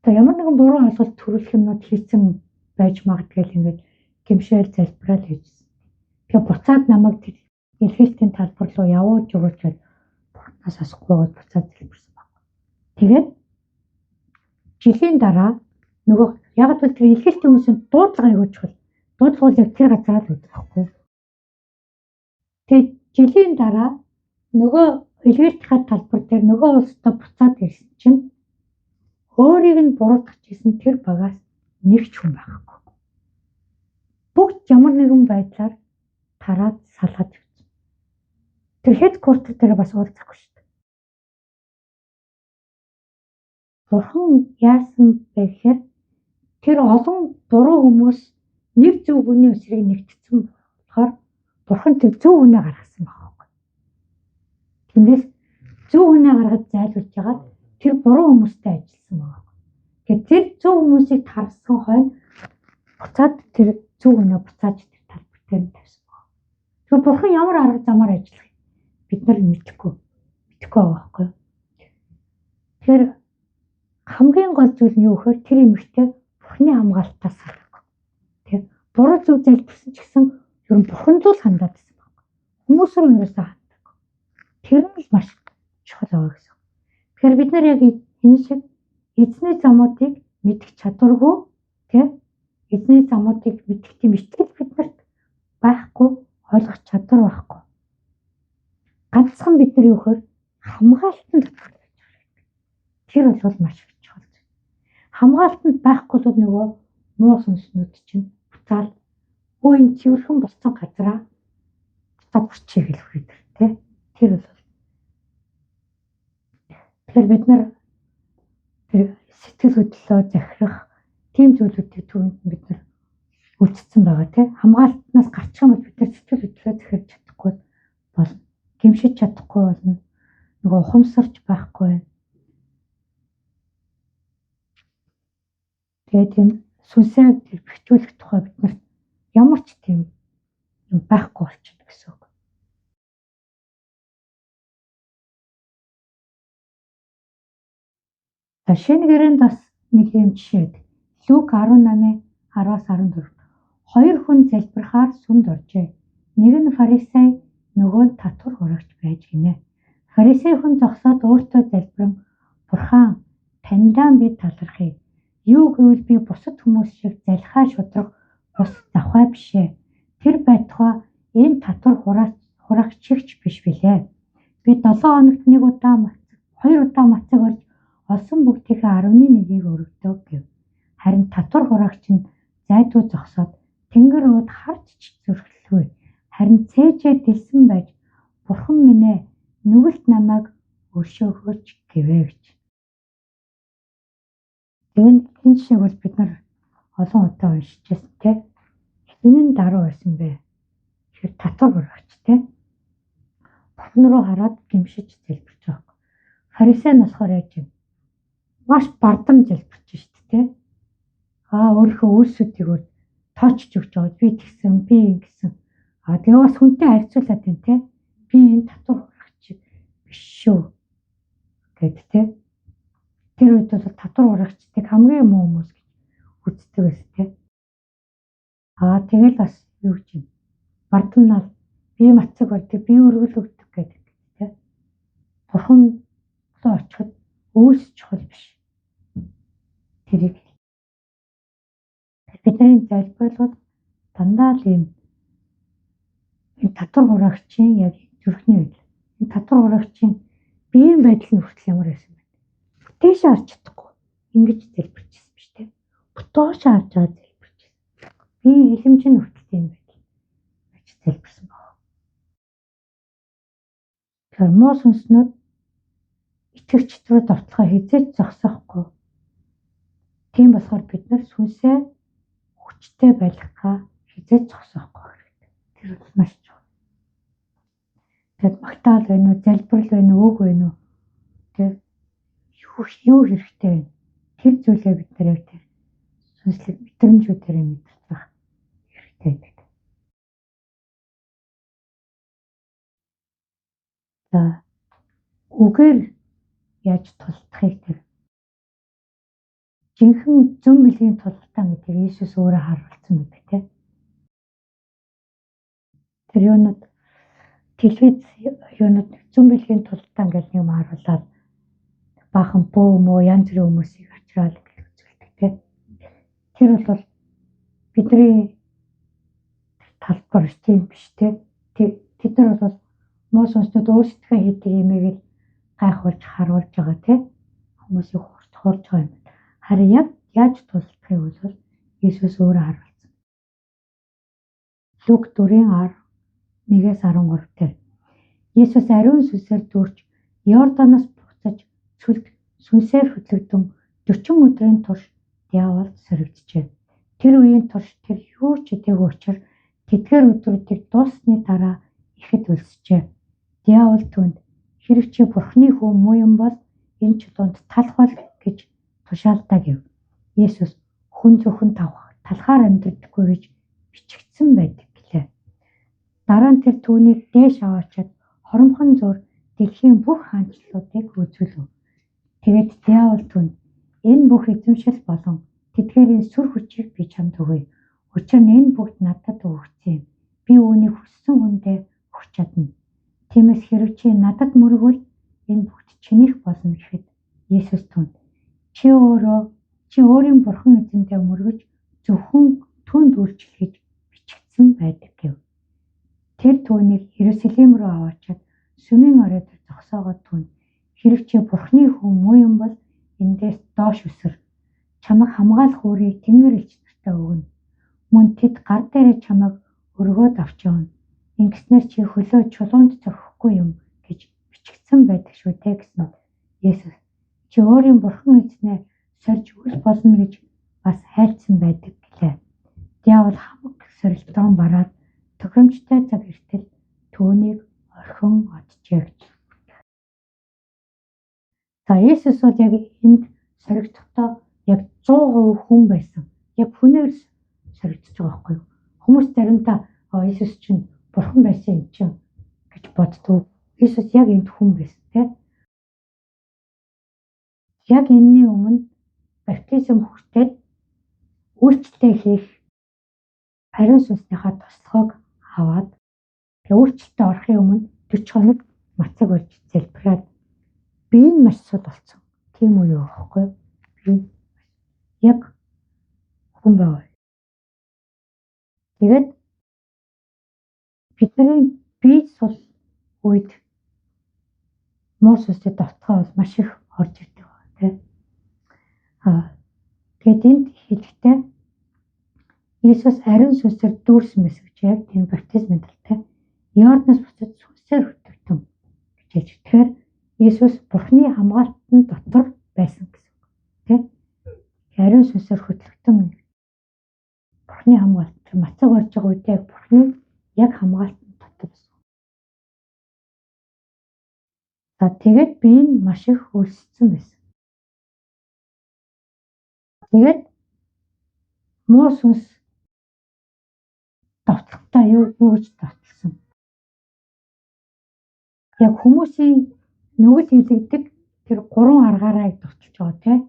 ямар нэгэн буруу ойлголт төрүүлэх юмнууд хийсэн байж магадгүй л ингээд гимшээл залбираад хийжсэн. Тэгээ буцаад намайг тэр илгээлтийн талбар руу явуулж өгөөч гэж бурханаас асахгүй бол буцаад залбирсан байна. Тэгээд жилийн дараа нөгөө яг л тэр илгээлтийн хүмүүсийн дуудлага аягүй чухал. Дуудлага бол яг тэр газараа л байдаг байхгүй. Тэгээд жилийн дараа нөгөө илгээлтийн талбар дээр нөгөө улстай буцаад ирсэн чинь өөрийг нь буруутгах гэсэн тэр багаас нэг ч хүн байхгүй. Бүгд ямар нэгэн байдлаар тараад салгаж өгсөн. Тэр headquarter дээр бас уулзахгүй шүү дээ. Бурхан яасан бэ гэхээр тэр олон буруу хүмүүс нэг зөв хүний эсрэг нэгтсэн болохоор бурхан тэр зөв хүнээ гаргасан байхгүй. Тэндээс зөв хүнээ гаргаж зайлуулж хагаад тэр буруу хүмүүстэй ажилласан байгаа. Тэгэхээр тэр зөв хүмүүсийг тарсан хойно буцаад тэр зөв хүнээ буцааж тэр талбар дээр тавьсан байна. Тэгэхээр бурхан ямар арга замаар ажиллах бид нар мэдэхгүй байгаа байхгүй. Тэгэхээр хамгийн гол зүйл нь юу гэхээр тэр эмэгтэй бурханы хамгаалтаас салах. Тэг. Буруу зөв залбирсан ч гэсэн ер нь бурхан зул хандаад байсан байна. Хүмүүс рүү ерөөсөө ханддаг. Тэр нь л маш чухал байгаа гэсэн. Тэгэхээр бид нар яг энэ шиг эзний замуудыг мэдэх чадваргүй тийм эзний замуудыг мэдэх тийм итгэл биднэрт байхгүй, ойлгох чадвар байхгүй. Ганцхан бид нар юу гэхээр хамгаалтанд дотор байж байгаа. Тэр бол маш чухал. Хамгаалтанд байхгүй бол нөгөө муу сүнснүүд чинь буцаал үеийн цэвэрхэн болсон газараа буцаад бурчиг хэлэх гэдэг тийм. Тэр бол тэгэхээр бид нар сэтгэл хөдлөлөө захирах тийм зүйлүүдийг түрүүнд бид нар үлдсэн байгаа тийм. Хамгаалтнаас гарчих юм бол бид нар сэтгэл хөдлөлөө захирч чадахгүй болно. Гимшиж чадахгүй болно. Нөгөө ухамсарч байхгүй. Тэгээд энэ сүнсээ бэхжүүлэх тухай бид нар ямар ч тийм юм байхгүй болчихно гэсэн үг. Шинэ гэрээнд бас нэг юм жишээ. Лук 18:10-14. Хоёр хүн залбирахаар сүмд оржээ. Нэг нь фарисей, нөгөө нь татвар хурагч байж гинэ. Фарисей хүн зогсоод өөртөө залбиран "Бурхан, таньдаа би талархъя. Юу гэвэл би бусад хүмүүс шиг залхаа шудрах бус завхай бишээ. Тэр байтугай энэ татвар хурагчигч биш билээ. Би 7 хоногт 2 удаа мацаг орж олсон бүгдийнхээ 11-ийг өргөдөг" гэв. Харин татвар хурагч нь зайдуу зогсоод тэнгэр өөд харж ч зөрхөлгүй. Харин цээжээ дэлсэн байж "Бурхан минь ээ, нүгэлт намайг өршөөгөөч" гэвэ гэж. Энэ шиг бол бид нар олон удаа уншиж байсан тийм. Энэ нь даруй байсан бэ. Тэгэхээр татвар хурагч тийм. Бурхан руу хараад гимшиж залбирч байгаа. Фарисей нь болохоор яаж юм? Маш бардам залбирч шүү дээ. Өөрийнхөө үйлсүүдийг тоочж өгч байгаа. Би тэгсэн, би ингэсэн. Тэгээ бас хүнтэй харьцуулаад байна те. Би энэ татвар хурагч биш шүү гэд те. Тэр үед бол татвар хурагчдыг хамгийн муу хүмүүс гэж үздэг байсан те. Тэгэл бас юу гэж юм. Бардамнал би мацаг болдог, би өргөл өгдөг гэдэг тийм. Бурхан руу очиход өөс чухал биш. Тэрийг бидний залбирал бол дандаа л юм энэ татвар хураагчийн яг зүрхний байдал. Энэ татвар хураагчийн биеийн байдал нь хүртэл ямар байсан бэ? Бүтээшээ харж чадахгүй. Ингэж залбирчсэн биш тийм. Бүтөөшөө харж байгаа залбирчсэн. Биеийн хилэмж нь хүртэл тийм байдал. Гэж залбирсан баг. Тэр муу сүнснүүд итгэгчд рүү давталгаа хизээж зогсоохгүй. Тийм болохоор бид нар сүнсээ хүчтэй байлгахаа хизээж зогсоохгүй хэрэгтэй. Тэр бол маш чухал. Тэгэд магтаал байна уу, залбирал байна уу, үг байна уу? Тэг юу хэрэгтэй вэ? Тэр зүйлээ бид нар яг тэр сүнслэг мэдрэмжүүдээр мэдэрч байх хэрэгтэй байдаг. За үгээр яаж тулдахыг тэр жинхэнэ зүүн бэлгийн тултан гэдэг Иесус өөрөө харуулсан байдаг тийм. Тэр юунууд телевиз юунууд зүүн бэлгийн тултан гэдэг юм харуулаад баахан бөө мөө янз бүрийн хүмүүсийг авчраад үзүүлдэг тийм. Тэр бол бидний талбар тийм биш тийм. Тэд нар бол муу сүнснүүд өөрсдөө хийдэг юмыг л гайхуулж харуулж байгаа тийм. Хүмүүсийг хурж байгаа юм. Харин яг яаж тулдахыг бол Иесус өөрөө харуулсан. Лук 4:1-13 дээр Иесус ариун сүнсээр дүүрч Йорданоос буцаж цүлд сүнсээр хөдлөгдөн 40 өдрийн турш диаволд соригджээ. Тэр үеийн турш тэр юу ч идээгүй учраас тэдгээр өдрүүдийг дуусны дараа ихэд өлсөжээ. Диавол түнд хэрэг чи Бурхны хүн муу юм бол энэ чулуунд талах бол гэж тушаалдаа гэв. Иесус хүн зөвхөн талхаар амьдрдаггүй гэж бичигдсэн байдаг гэлээ. Дараа нь тэр түүнийг дээш аваачаад хоромхон зуур дэлхийн бүх хаанчлалуудыг үзүүлв. Тэгээд диавол түнд энэ бүх эзэмшил болон тэдгээрийн сүр хүчийг би чамд өгье. Учир нь энэ бүгд надад өгөгдсөн юм. Би үүнийг хүссэн хүндээ өгч чадна. Тиймээс хэрэг чи надад мөргвөл энэ бүгд чинийх болно гэхэд Иесус түнд чи өөрийн бурхан эзэнтэй мөргөж зөвхөн түнд үйлчлэхийг бичигдсэн байдаг гэв. Тэр түүнийг Иерусалим руу аваачаад сүмийн оройд зогсоогоод түнд хэрэг чи Бурхны хүн муу юм бол эндээс доош өсөр. Чамайг хамгаалах үүрийг Тэнгэр элч нартай өгнө. Мөн тэд гар дээрээ чамайг өргөөд авч явна. Ингэснээр чи хөлөө чулуунд зөрөхгүй юм гэж бичигдсэн байдаг шүү дээ гэсэн Иесус. Чи өөрийн бурхан эзнээ сорж үл болно гэж бас хайрцсан байдаг гэлээ. Диавол хамаг сорилтон бараад тохиромжтой цаг эртэл түүнийг орхин оджээ гэж. За Иесус бол яг энд соригдохдоо яг 100% хүн байсан. Яг хүнээр соригдож байгаа байхгүй юу? Хүмүүс заримдаа Иесус чинь бурхан байсан юм чинь гэж боддог. Иесус яг энд хүн байсан тийм. Яг энэний өмнө баптизм хүртээд үйлчлэлээ хийх ариун сүнснийхаа туслахыг аваад үйлчлэлтэд орохын өмнө 40 хоног мацаг болж залбираад би энэ маш сул болсон. Тийм үү юу аахгүй юу? Би яг хүн байв. Тэгээд бидний бие сул үед муу сүнстэй давтгаа бол маш их орж ирдэг байна тийм. Тэгээд энд хэлэхдээ Иесус ариун сүнсээр дүүрсэн мэс гэж яг тийм баптизмын талтай Йорданоос буцаж сүнсээр хөтлөгдөн гэж хэлж. Тэгэхээр Иесус Бурхны хамгаалтын дотор байсан гэсэн үг тийм. Ариун сүнсээр хөтлөгдөн Бурхны хамгаалт мацаг орж байгаа үедээ Бурхны яг хамгаалтын дотор байсан. За тэгээд би энэ маш их өлссөн байсан. Тэгээд муу сүнс давталтаа юу гэж давталсан. Яг хүмүүсийн нүгэл хилэгдэг тэр 3 аргаараа давталж байгаа тийм.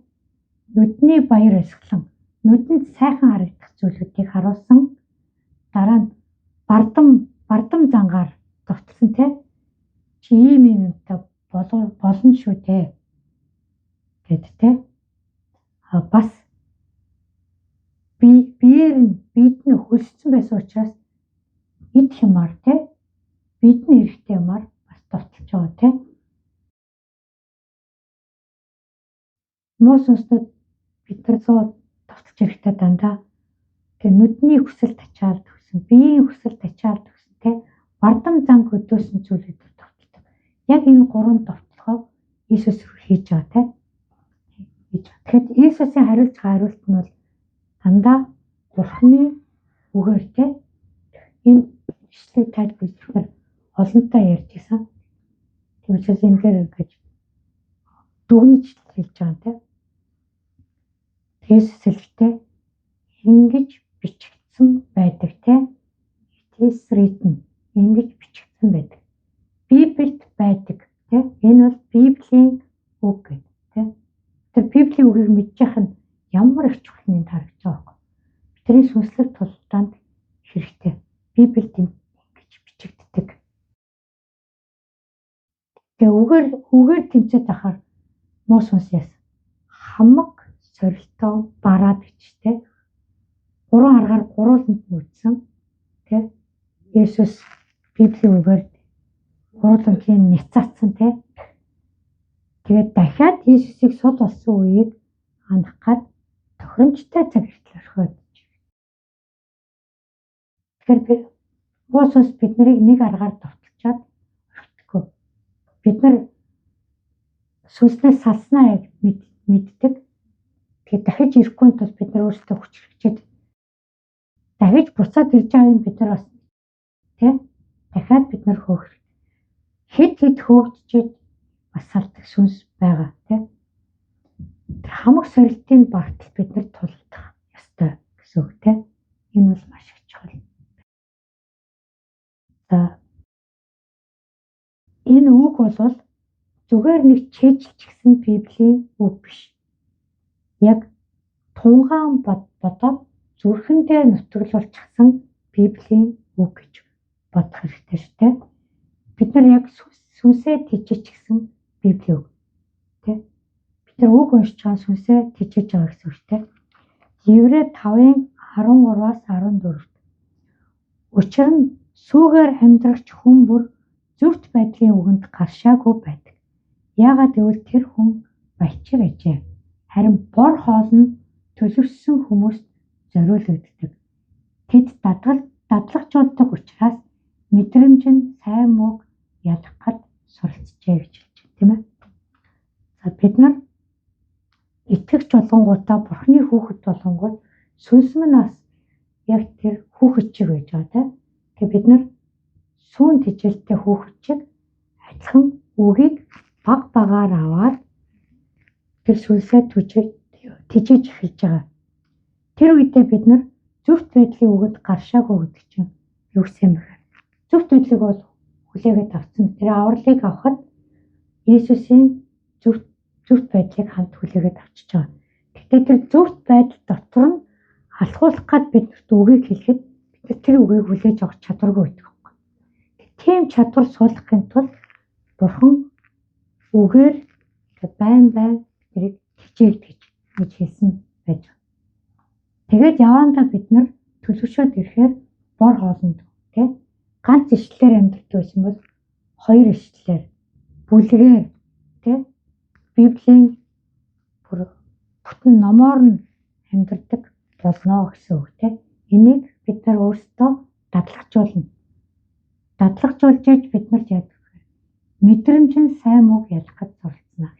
Нүдний баяр эсгэлэн, нүдэнд сайхан харагдах зүйлүүдийг харуулсан бардам зангаар довтлсон те. Чи ийм юмтай болно шүү те. Гэт те. Бас биеэр нь бид нь хөлссөн байсан учраас эд хямаар те. Бидний эрэхтэй юмар бас довтлож байгаа те. Муу сүнстэй бид нар довтлож ирэхтэй дандаа нүдний хүсэл тачаал төгсөн, биеийн хүсэл тачаал төгсөн те. Бардам занг хөдөөсөн зүйлүүд довтлдог. Яг энэ гурван довтлохоо Иесус хийж байгаа те. Тэгэхээр Иесусийн хариулж байгаа хариулт нь бол дандаа Бурхны үгээр те. Энэ ишлэгийг тайлбарлахаар олонтаа ярьж исэн. Тэгвэл энэ дээр ингэж дүгнэж хэлж байгаа те. Иесус хэлэхдээ ингэж бичигдсэн байдаг те. It is written. Ингэж бичигдсэн байдаг. Библиэд байдаг те. Энэ бол Библийн үг гэдэг те. Тэр Библийн үгийг мэдчих нь ямар их чухал нь харагдаж байгаа юм. Бидний сүнслэг тулдаанд хэрэгтэй. Библиэд ингэж бичигддэг. Тэгээ үгээр тэмцээд ахаар муу сүнс яасан. Хамаг сорилтоо бараад бичтэй. 3 аргаар гурвууланд нь үтсэн. Тэ? Иесус Библийн үгээр гурвууланд нь няцаацсан тэ. Тэгээд дахиад Иесусыг сул болсон үеийг ханах гад тохиромжтой цаг хүртэл орхиод. Тэгэхээр муу сүнс бид нарыг нэг аргаар довтлчаад орхихгүй. Бид нар сүнснээс салснаа яг мэддэг. Тэгээд дахиж ирэхгүй тул бид нар өөрсдөө хүч хэрэгчээд дахиж буцаад ирж байгаа юм бид нар бас тий дахиад бид нар хөөх хэд хөөгдөж бас салдаг сүнс байгаа тий хамаг сорилтын багтал бид нар тулдах ёстой гэсэн үг тий энэ бол маш их чухал. За энэ үг бол зүгээр нэг чэйжилчихсэн Библийн үг биш. Яг тунгаан бодоод зүрхэндээ нутаглуулчихсан Библийн үг гэж бодох хэрэгтэй шүү дээ. Бид нар яг сүнсээ тижээчихсэн Библийн үг. Тэ? Бид нар үг уншиж байгаа сүнсээ тижээж байгаа гэсэн үг дээ. Еврей 5:13-аас 14. Учир нь сүүгээр амьдрагч хүн бүр зөвхт байдлын үгэнд гаршаагүй байдаг. Яагаад гэвэл тэр хүн баячиг ажээ. Харин бор хоол нь төлөвшсөн хүмүүст зориулагддаг. Тэд дадлагжуулдаг учраас мэдрэмж нь сайн мууг ялгахад суралцжээ гэж хэлж байна, тийм ээ. За бид нар итгэгч болгонгуудаа Бурхны хүүхэд болгонгууд сүнс нь бас яг тэр хүүхэд чиг байж байгаа тийм. Тэгээ бид нар сүүн тижээлтэй хүүхэд чиг адилхан үгийг баг багаар аваад тэр сүнсээ тижээж эхэлж байгаа. Тэр үедээ бид нар зөвхт байдлын үгэнд гаршаагүй гэдэг чинь юу гэсэн юм бэ? Зөвхт байдлыг бол хүлээгээд авсан. Тэр авралыг авахад Иесусийн зөвхт байдлыг хамт хүлээгээд авчиж байгаа. Гэхдээ тэр зөвхт байдал дотор нь алхуулах гад биднэрт үгийг хэлэхэд бид тэр үгийг хүлээж авах чадваргүй байдаг юм. Тийм чадвар суулгахын тулд Бурхан үгээр байн тэрийг хичээгдэж гэж хэлсэн байж байна. Тэгээд явандаа бид нар төлөвшөөд ирэхээр бор хоолнд тий ганц ишлэлээр амьдрэх байсан бол хоёр ишлэлээр бүлгээр тий Библийн бүтэн номоор нь амьдрдаг болно гэсэн үг тий. Энийг бид нар өөрсдөө дадлагжуулна. Дадлагжуулж яаж бид нар яадаг вэ? Мэдрэмж нь сайн мууг ялгахад суралцна.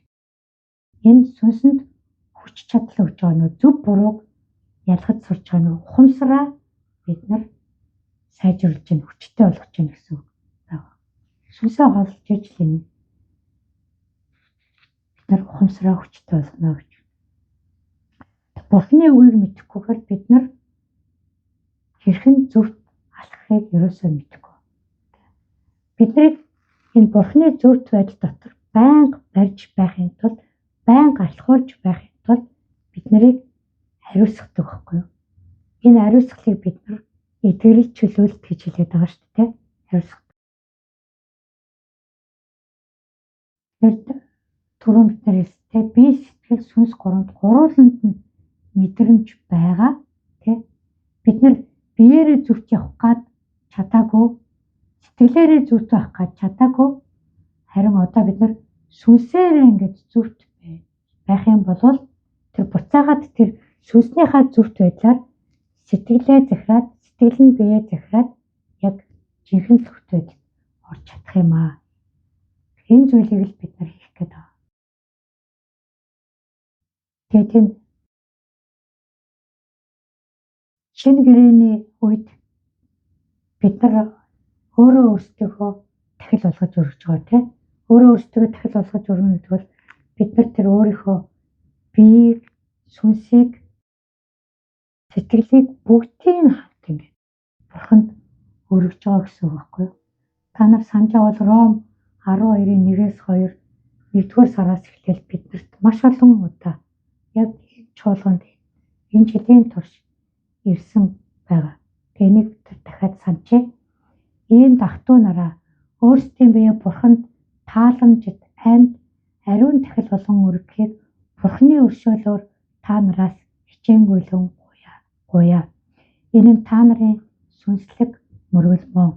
Энэ сүнсэнд хүч чадал өгж байгаа нөө зөв бурууг ялгаж сурч байгаа нөө ухамсараа бид нар сайжруулж гин хүчтэй болгож гин гэсэн үг байна. Сүнсээ хоолж ижил юм. Бид нар ухамсараа хүчтэй болгоно гэж. Бурхны үгийг мэдэхгүйгээр бид нар хэрхэн зөвхт алхахыг ерөөсөө мэдэхгүй. Бидний энэ Бурхны зөвхт байдал дотор байнга барьж байхын тулд байнга алхуулж байхын тулд бид нарыг хариуцдаг байхгүй юу? Энэ хариуцлагыг бид нар эдгэрийг чөлөөлт гэж хэлээд байгаа шүү дээ. Хариуцлага. Тэгэхээр түрүүн бид нар хэлсэн бие сэтгэл сүнс гурууланд нь мэдрэмж байгаа тий. Бид нар биеэрээ зүвт явах гад чадаагүй, сэтгэлээрээ зүвт байх гад чадаагүй. Харин одоо бид нар сүнсээрээ ингэж зүвт байх юм бол тэр буцаагаад тэр сүнснийхаа зүвт байдлаар сэтгэлээ захираад, сэтгэл нь биеэ захираад яг жинхэнэ зүвт байдалд орж чадах юм аа. Энэ зүйлийг л бид нар хийх гээд байна. Тэгээд энэ шинэ гэрээний үед бид нар өөрөө өөрсдөө дахил болгож өргөж байгаа тийм. Өөрөө өөрсдөө дахил болгож өргөнө гэдэг бол бид нар тэр өөрийнхөө биеийг, сүнсийг, сэтгэлийг бүгдийг хамт ингэ бурханд өргөж байгаа гэсэн үг байхгүй юу? Та нар санаж авал Ром 12-ийн 1-2 1-р сараас эхлээл биднэрт маш олон удаа яг чуулганд энэ жилийн турш ирсэн байгаа. Тэгээ нэг дахиад санджээ. Ийм дахтуу нараа өөрсдийн бие бурханд тааламжид амьд ариун дахил болгон өргөхийг бурхны өршөөлөөр та нараас хичээнгүйлэн гуяа. Энэ нь та нарын сүнслэг мөргөлмөн.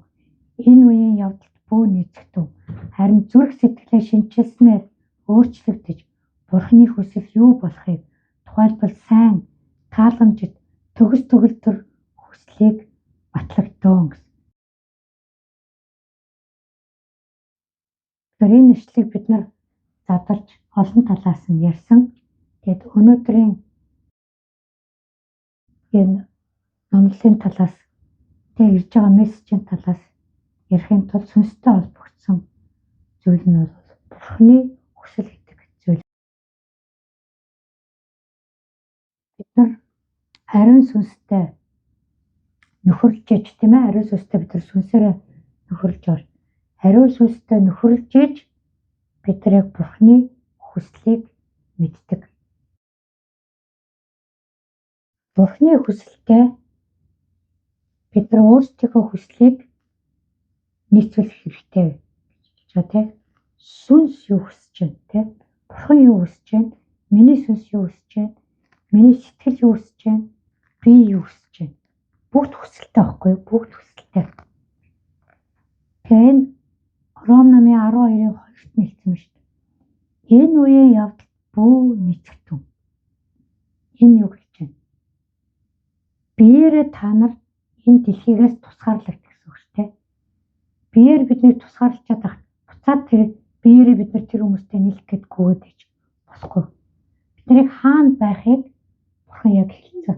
Энэ үеийн явдалд бүү нийцэгдэв. Харин зүрх сэтгэлээ шинчилснээр өөрчлөгдөж бурхны хүсэл юу болохыг тухайлбал сайн тааламжид төгс төгөлдөр хүслийг батлагдсан гэсэн. Тэр энэ нэшлийг бид нар задарч олон талаас нь ярьсан. Тэгээд өнөөдрийн энэ номлолын талаас тэг ирж байгаа мессежийн талаас ярихын тулд сүнстэй холбогдсон зүйл нь бол бурхны хүсэл гэдэг зүйл. Бид нар ариун сүнстэй нөхөрлж иж тийм ээ, ариун сүнстэй бид нар сүнсээрээ нөхөрлж байна. Ариун сүнстэй нөхөрлж иж бид нар яг бурхны хүслийг мэддэг. Бурхны хүсэлтэй бид нар өөрсдийнхөө хүслийг нийцүүлэх хэрэгтэй гэж байна тийм. Сүнс юу хүсэж байна тийм. Бурхан юу хүсэж байна? Миний сүнс юу хүсэж байна? Миний сэтгэл юу хүсэж байна? Би юу хүсэж байна? Бүгд хүсэлтэй байхгүй юу? Бүгд хүсэлтэй. Тэгээд Ром намын 12-ийн 2-т нэгдсэн шүү дээ. Энэ үеийн явдал бүү нийцэгдэв. Энэ юу гэж байна? Биеэрээ та нар энэ дэлхийгээс тусгаарлагдах гэсэн үг шүү дээ. Биеэр биднийг тусгаарлаж чадах. Буцаад тэр биеэрээ бид нар тэр хүмүүстэй нийлэх гээд гүйгээд байж болохгүй. Биднийг хаана байхыг бурхан яг хэлсэн.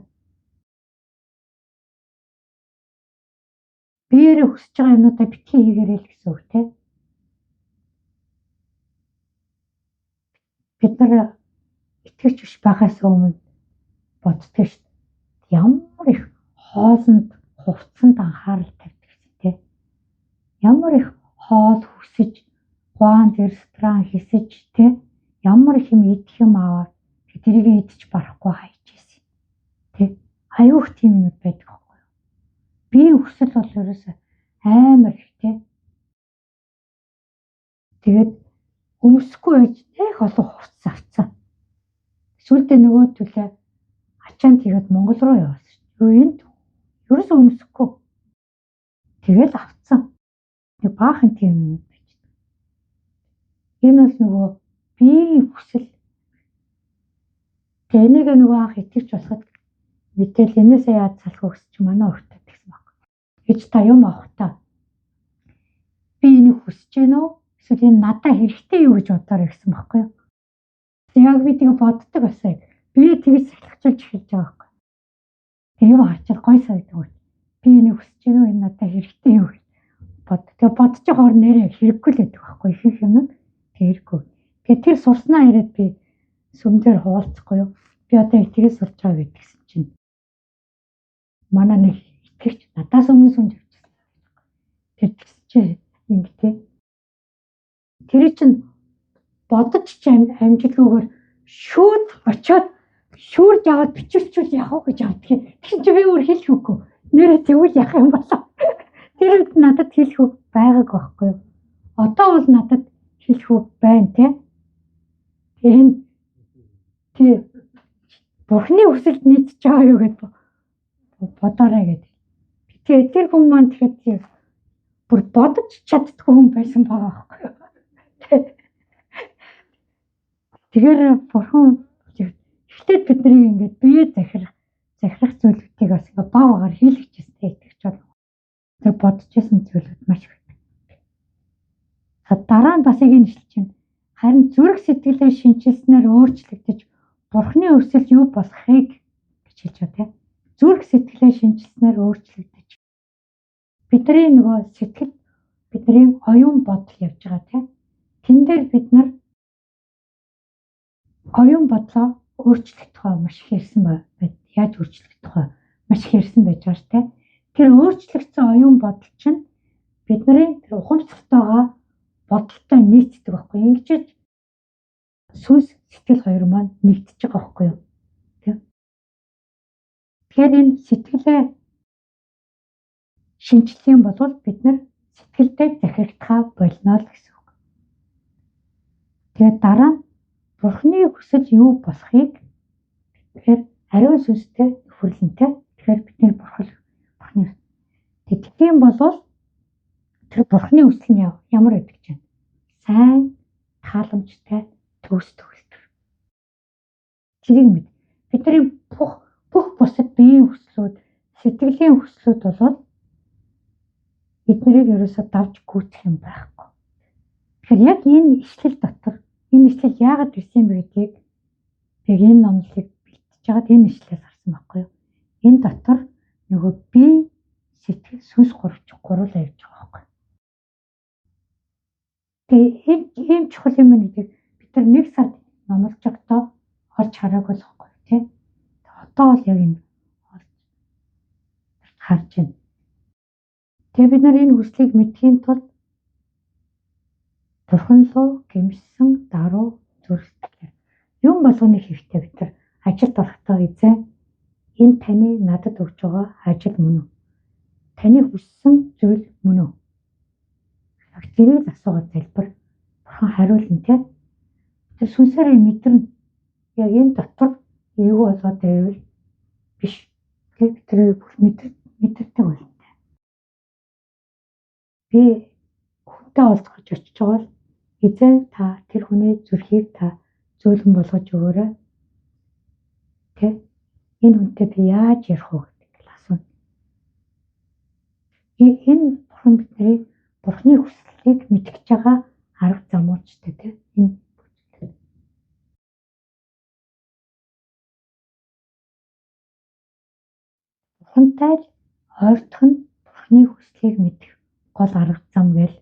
Биеэрээ хүсэж байгаа юмудаа битгий хийгээрэй л гэсэн үг тийм. Бид нар итгэж биш байхаас өмнө боддог шүү дээ. Ямар их хоолнд хувцсанд анхаарал тавьдаг гэсэн тийм. Ямар их хоол хүсэж, гуанз ресторан хийсэж тийм. Ямар их юм идэх юм аваад тэрийг идэж барахгүй хайж ийсэн. Тийм. Аюух тийм юм байдаг байхгүй юу? Биеийн хүсэл бол ерөөсөө амар их тийм. Тэгээд өмсөхгүй байж их олон хувцас авцсан. Сүүлдээ нөгөө төлөө ачаанд тэгээд Монгол руу явсан шүү дээ. Энд ерөөсөө өмсөхгүй. Тэгээд авцсан. Нэг баахан тийм юм байж. Энэ бол нөгөө биеийн хүсэл. Тэгээд энийг нөгөө анх итгэвч болоход мэдээл энээсээ яаж салах вэ гэж манай өртөд гэсэн баг. Гэж та юм авахтаа би энийг хүсэж байна уу? Эсвэл энэ надад хэрэгтэй юу гэж бодоорой гэсэн баггүй юу? Яг би тийг боддог басаа. Би тэгж сахилгачулж эхэлж байгаа байхгүй. Тэгээ юу харчаад гой санагдав. Би энийг хүсэж байна уу? Энэ надад хэрэгтэй юу гэж бод. Тэгээ бодож байгаа нэрээ хэрэггүй л байдаг байхгүй. Их юм хэрэггүй. Тэгээ тэр сурснаа ирээд би сүмдэр хуваалцахгүй юу? Би одоо итгэж сурч байгаа гэдгсэн чинь манай нэг итгэгч надаас өмнө сүмд явчихсан. Тэр чинь ингэтэй. Тэр чинь бодож ч амжилтгүйгээр шүүд очиод шүүрж аваад бичүүлчихвэл яах вэ гэж авдаг. Тэгсэн чи би өөр хэлэхгүй. Нэрээ тэгвэл яах юм болоо. Тэр үед надад хэлэх үг байгааг байхгүй юу? Одоо бол надад хэлэх үг байна тий. Энэ тий Бурхны хүсэлд нийцж байгаа юу гэдэг бодоорой гэдэг. Тэгээ тэр хүн маань тэгэхээр бүр бодож чаддгүй хүн байсан байгаа байхгүй юу? Тэгэхээр Бурхан эхлээд бидний ингээд бие захирах зүйлүүдийг бас ингээд баа багаар хийлгэжсэн итгэж байна. Тэр бодчихсон зүйлүүд маш их. Дараа нь бас ингэ хэлж байна. Харин зүрх сэтгэлээ шинчилснээр өөрчлөгдөж Бурхны өсөл юу болохыг гэж хэлж байгаа тийм. Зүрх сэтгэлээ шинчилснээр өөрчлөгдөж бидний нөгөө сэтгэл бидний оюун бодол явж байгаа тийм. Тэн дээр бид нар оюун бодлоо өөрчлөгдөх маш их ярьсан байна. Яаж өөрчлөгдөх вэ? Маш их ярьсан байж байгаа шүү дээ. Тэр өөрчлөгдсөн оюун бодол чинь бидний тэр ухамсартайгаа бодолтой нийцдэг байхгүй. Ингэж сүнс сэтгэл хоёр маань нэгдэж байгаа байхгүй юу? Тийм. Тэгэхээр энэ сэтгэлээ шинжилсэн бол бид нар сэтгэлдээ захирагдхаа болно л гэсэн үг. Тэгээд дараа нь Бурхны хүсэл юу болохыг тэгэхээр ариун сүнстэй нөхөрлөнтэй. Тэгэхээр бидний Бурхны тийм болвол тэр Бурхны хүсэл нь ямар байдаг ч юм. Сайн, тааламжтай, төгс төгөлтөр. Тэрийг мэд. Бидний бүх бусад биеийн хүслүүд, сэтгэлийн хүслүүд бол биднийг ерөөсөө давж гүйцэх юм байхгүй. Тэгэхээр яг энэ ишлэл дотор энэ ишлэл яагаад ирсэн бэ гэдгийг яг энэ номлыг бэлтэж байгаад энэ ишлэлээс харсан байхгүй юу? Энэ дотор нөгөө бие, сэтгэл, сүнс гурлаа явж байгаа байхгүй. Тэгээ ийм чухал юм гэдэг бид нар нэг сард номлож байхдаа олж хараагүй л байхгүй тийм. Одоо бол яг энэ харж байна. Тэгээ бид нар энэ хүслийг мэдхийн тулд Бурхан руу гэмшсэн даруй зүрхлээ. Юм болгоны хэрэгтэй бид нар ажилд орохдоо эзэн энэ таны надад өгж байгаа ажил мөн үү? Таны хүссэн зүйл мөн үү? Тэрийг асуугаад залбир. Бурхан хариулна тийм. Тэр сүнсээрээ мэдэрнэ. Яг энэ дотор юу болоод байвал биш. Тэгээд тэр мэдэрдэг болно. Би хүнтэй уулзах очиж байгаа бол эзэн та тэр хүний зүрхийг та зөөлөн болгож өгөөрэй. Тэ энэ хүнтэй би яаж ярих вэ гэдэг асууна. Энэ Бурхан бидний Бурхны хүслийг мэдгэж байгаа арга замуучтай тийм. Энэ Бурхантай ойртох нь Бурхны хүслийг мэдэх гол арга зам гэж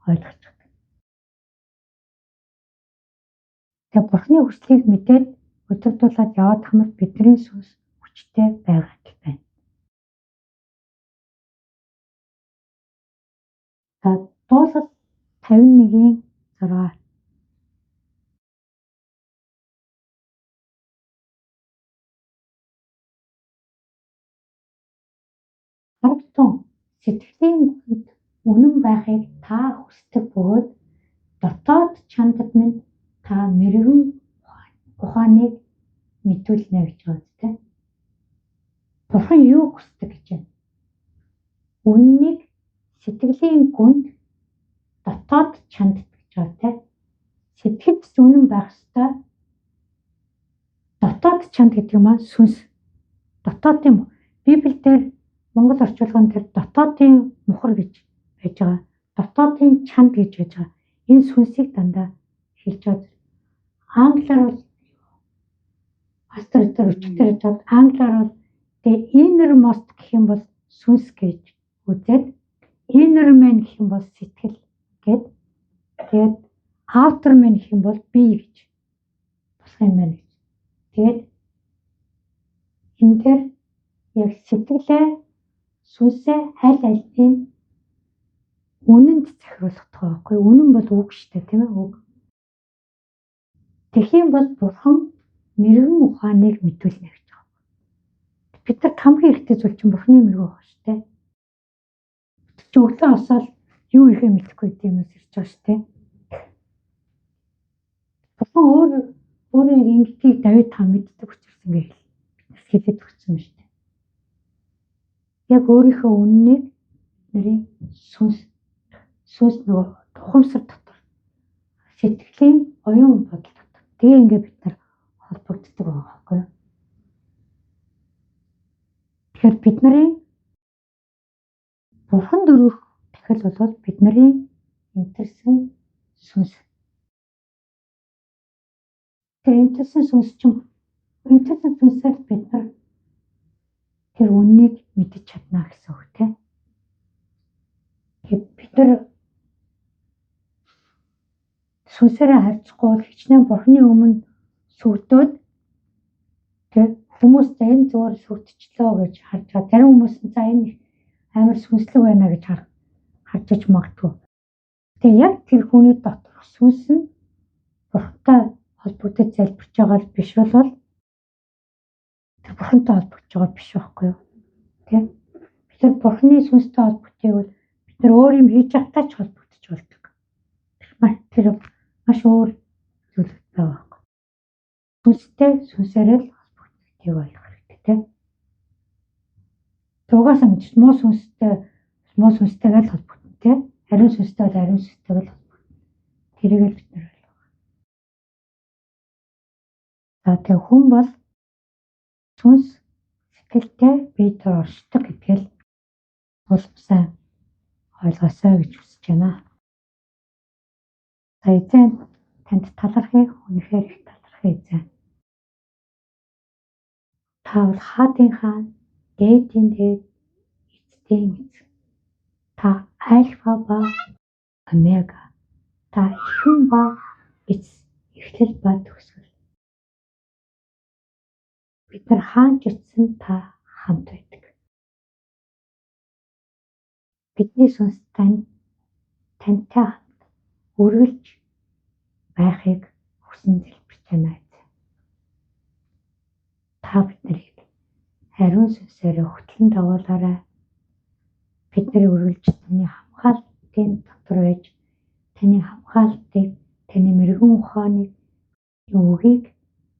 ойлгож байна. Тэгээ Бурхны хүслийг мэдээд удирдуулаад яваад хамт бидний сүнс хүчтэй байгаа гэх байна. Дуулал 51-ийн 6. Харагтун сэтгэлийн хүнд үнэн байхыг та хүсдэг бөгөөд дотоод чандад минь та мэрэгэн ухааныг мэдүүлнэ гэж байна тийм. Бурхан юу хүсдэг гэж байна? Үннийг сэтгэлийн гүнд дотоод чандад гэж байна тийм. Сэтгэлд үнэн байх ёстой. Дотоод чанд гэдэг нь сүнс. Дотоод юм. Библиэлд Монгол орчуулгын дээр дотоодын мухар гэж байж байгаа. Дотоодын чанд гэж байж байгаа. Энэ сүнсийг дандаа хэлж байгаа. Англиар бол пастор дээр өчтөр хэлж байгаа. Англиар бол the innermost гэх юм бол сүнс гэж үзээд inner man гэх юм бол сэтгэл гэд тэгээд outer man гэх юм бол бие гэж босх юм байна гэж. Тэгээд энэ дээр яг сэтгэлээ сүнсээ аль нь үнэнд захируулах тохиолгүй. Үнэн бол үг шүү дээ тийм ээ үг. Тэгхийн бол Бурхан мэрэгэн ухааныг мэдүүлнэ гэж байна. бид нар хамгийн ихтэй зүйл чинь Бурхны мэрэгүү байна шүү дээ. Чи өглөө асаал юу ихэ мэдэхгүй юмс ирж байгаа шүү дээ. Бурхан өөрөө ингэдгийг Давид хаан мэддэг учраас ингэ хэлээд өгсөн шүү дээ. Яг өөрийнхөө үннийг бидний сүнс нөгөө тухамсар дотор сэтгэлийн оюун бодол дотор тэгээ ингээ бид нар холбогддог байгаа байхгүй юу? Тэгэхээр бидний Бурхан дөрөв дахил бол бидний интерсэн сүнс. Тэр интерсэн сүнсээр бид нар тэр үннийг мэдэж чадна гэсэн үг тийм. Бид нар сүнсээрээ харьцахгүй бол хичнээн Бурханы өмнө сүрдөөд тийм хүмүүс за энэ зүгээр сүрдчихлөө гэж харж байгаа. Зарим хүмүүс за энэ амар сүнслэг байна гэж харж магадгүй. Тэгээ яг тэр хүний доторх сүнс нь Бурхантай холбогдож залбирч байгаа биш бол тэр Бурхантай холбогдож байгаа биш байхгүй юу? Тийм. Бид нар Бурханы сүнстэй холбогдгийг бол бид нар өөр юм хийж байхдаа ч холбогдож болдог. Тэр маш өөр зүйл байгаа байхгүй. Сүнсээрээ л холбогдгийг ойлгох хэрэгтэй тийм. Угаасаа мэдээж муу сүнстэйгээ л холбогдно тийм. Ариун сүнстэй бол ариун сүнстэйгээ л холбогдно. Тэрийг л бид нар ойлгох. За тэг хүн бол сүнс сэтгэлтэй биетээр оршдог гэдгээл улмсан ойлгосоо гэж хүсэж байна. За эзэн танд талархыг үнэхээр их талархыг эзэн. Та бол хаадын хаан, дээдийн дээд, эцдийн эцэг. Та альфа ба омега. Та ихэн ба эц, эхлэл ба төгсгөл. Бид нар хаанч очисон та хамт байдаг. Бидний сүнс тантай хамт үргэлж байхыг хүсэн залбирч байна. Та биднийг ариун сүнсээр хөтлөн дагуулаарай. Бидний үргэлж таны хамгаалтын дотор байж таны хамгаалтыг, таны мэрэгэн ухааныг, үгийг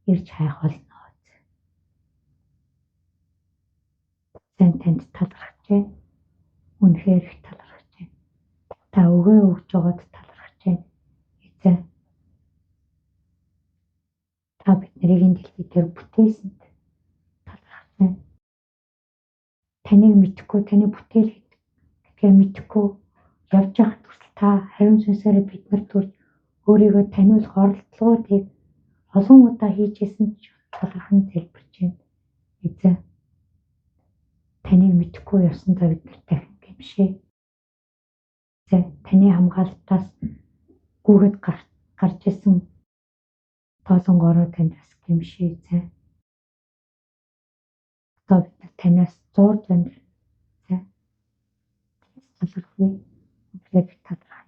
ирж хайх болно. Эзэн танд талархаж байна. Үнэхээр их талархаж байна. Та өгөө өгж байгаад талархаж байна. Эзэн. Та биднийг энэ дэлхий дээр бүтээсэнд талархаж байна. Таныг мэдхгүй, таны бүтээл гэдгээ мэдхгүй явж явах хүртэл та ариун сүнсээр биднэрт төрж өөрийгөө таниулах оролдлогуудыг олон удаа хийжсэн ч талархан залбирч байна. Эзэн. Таныг мэдхгүй явсандаа бид нар дахин гэмшээ. Эзэн таны хамгаалтаас гүгэд гарч исэн тоолонгороо танд бас гэмшээ эзэн. Одоо бид нар танаас зурж байна. Эзэн. Талархъя. Үнэхээр талархъя.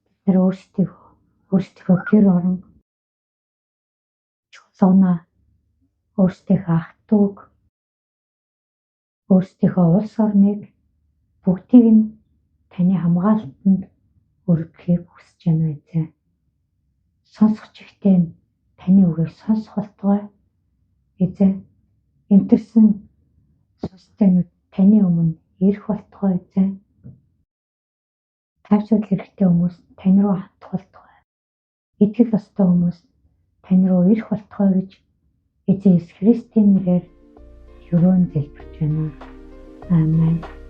Бид нар өөрсдийнхөө гэр орон чулуунаа өөрсдийнхөө ах дүүг өөрсдийнхөө улс орныг бүгдийг нь таны хамгаалтанд өргөхийг хүсэж байна эзэн. Сонсох чихтэй таны үгийг сонсох болтугай. Эзэн эмтэрсэн сүнстэйнүүд таны өмнө ирэх болтугай эзэн. Тайвшрал хэрэгтэй хүмүүс тань руу хандах болтугай. Итгэл ёстой хүмүүс тань руу ирэх болтугай гэж эзэн Есүс Христийн нэрээр өрөөн залбирч байна. Аамен.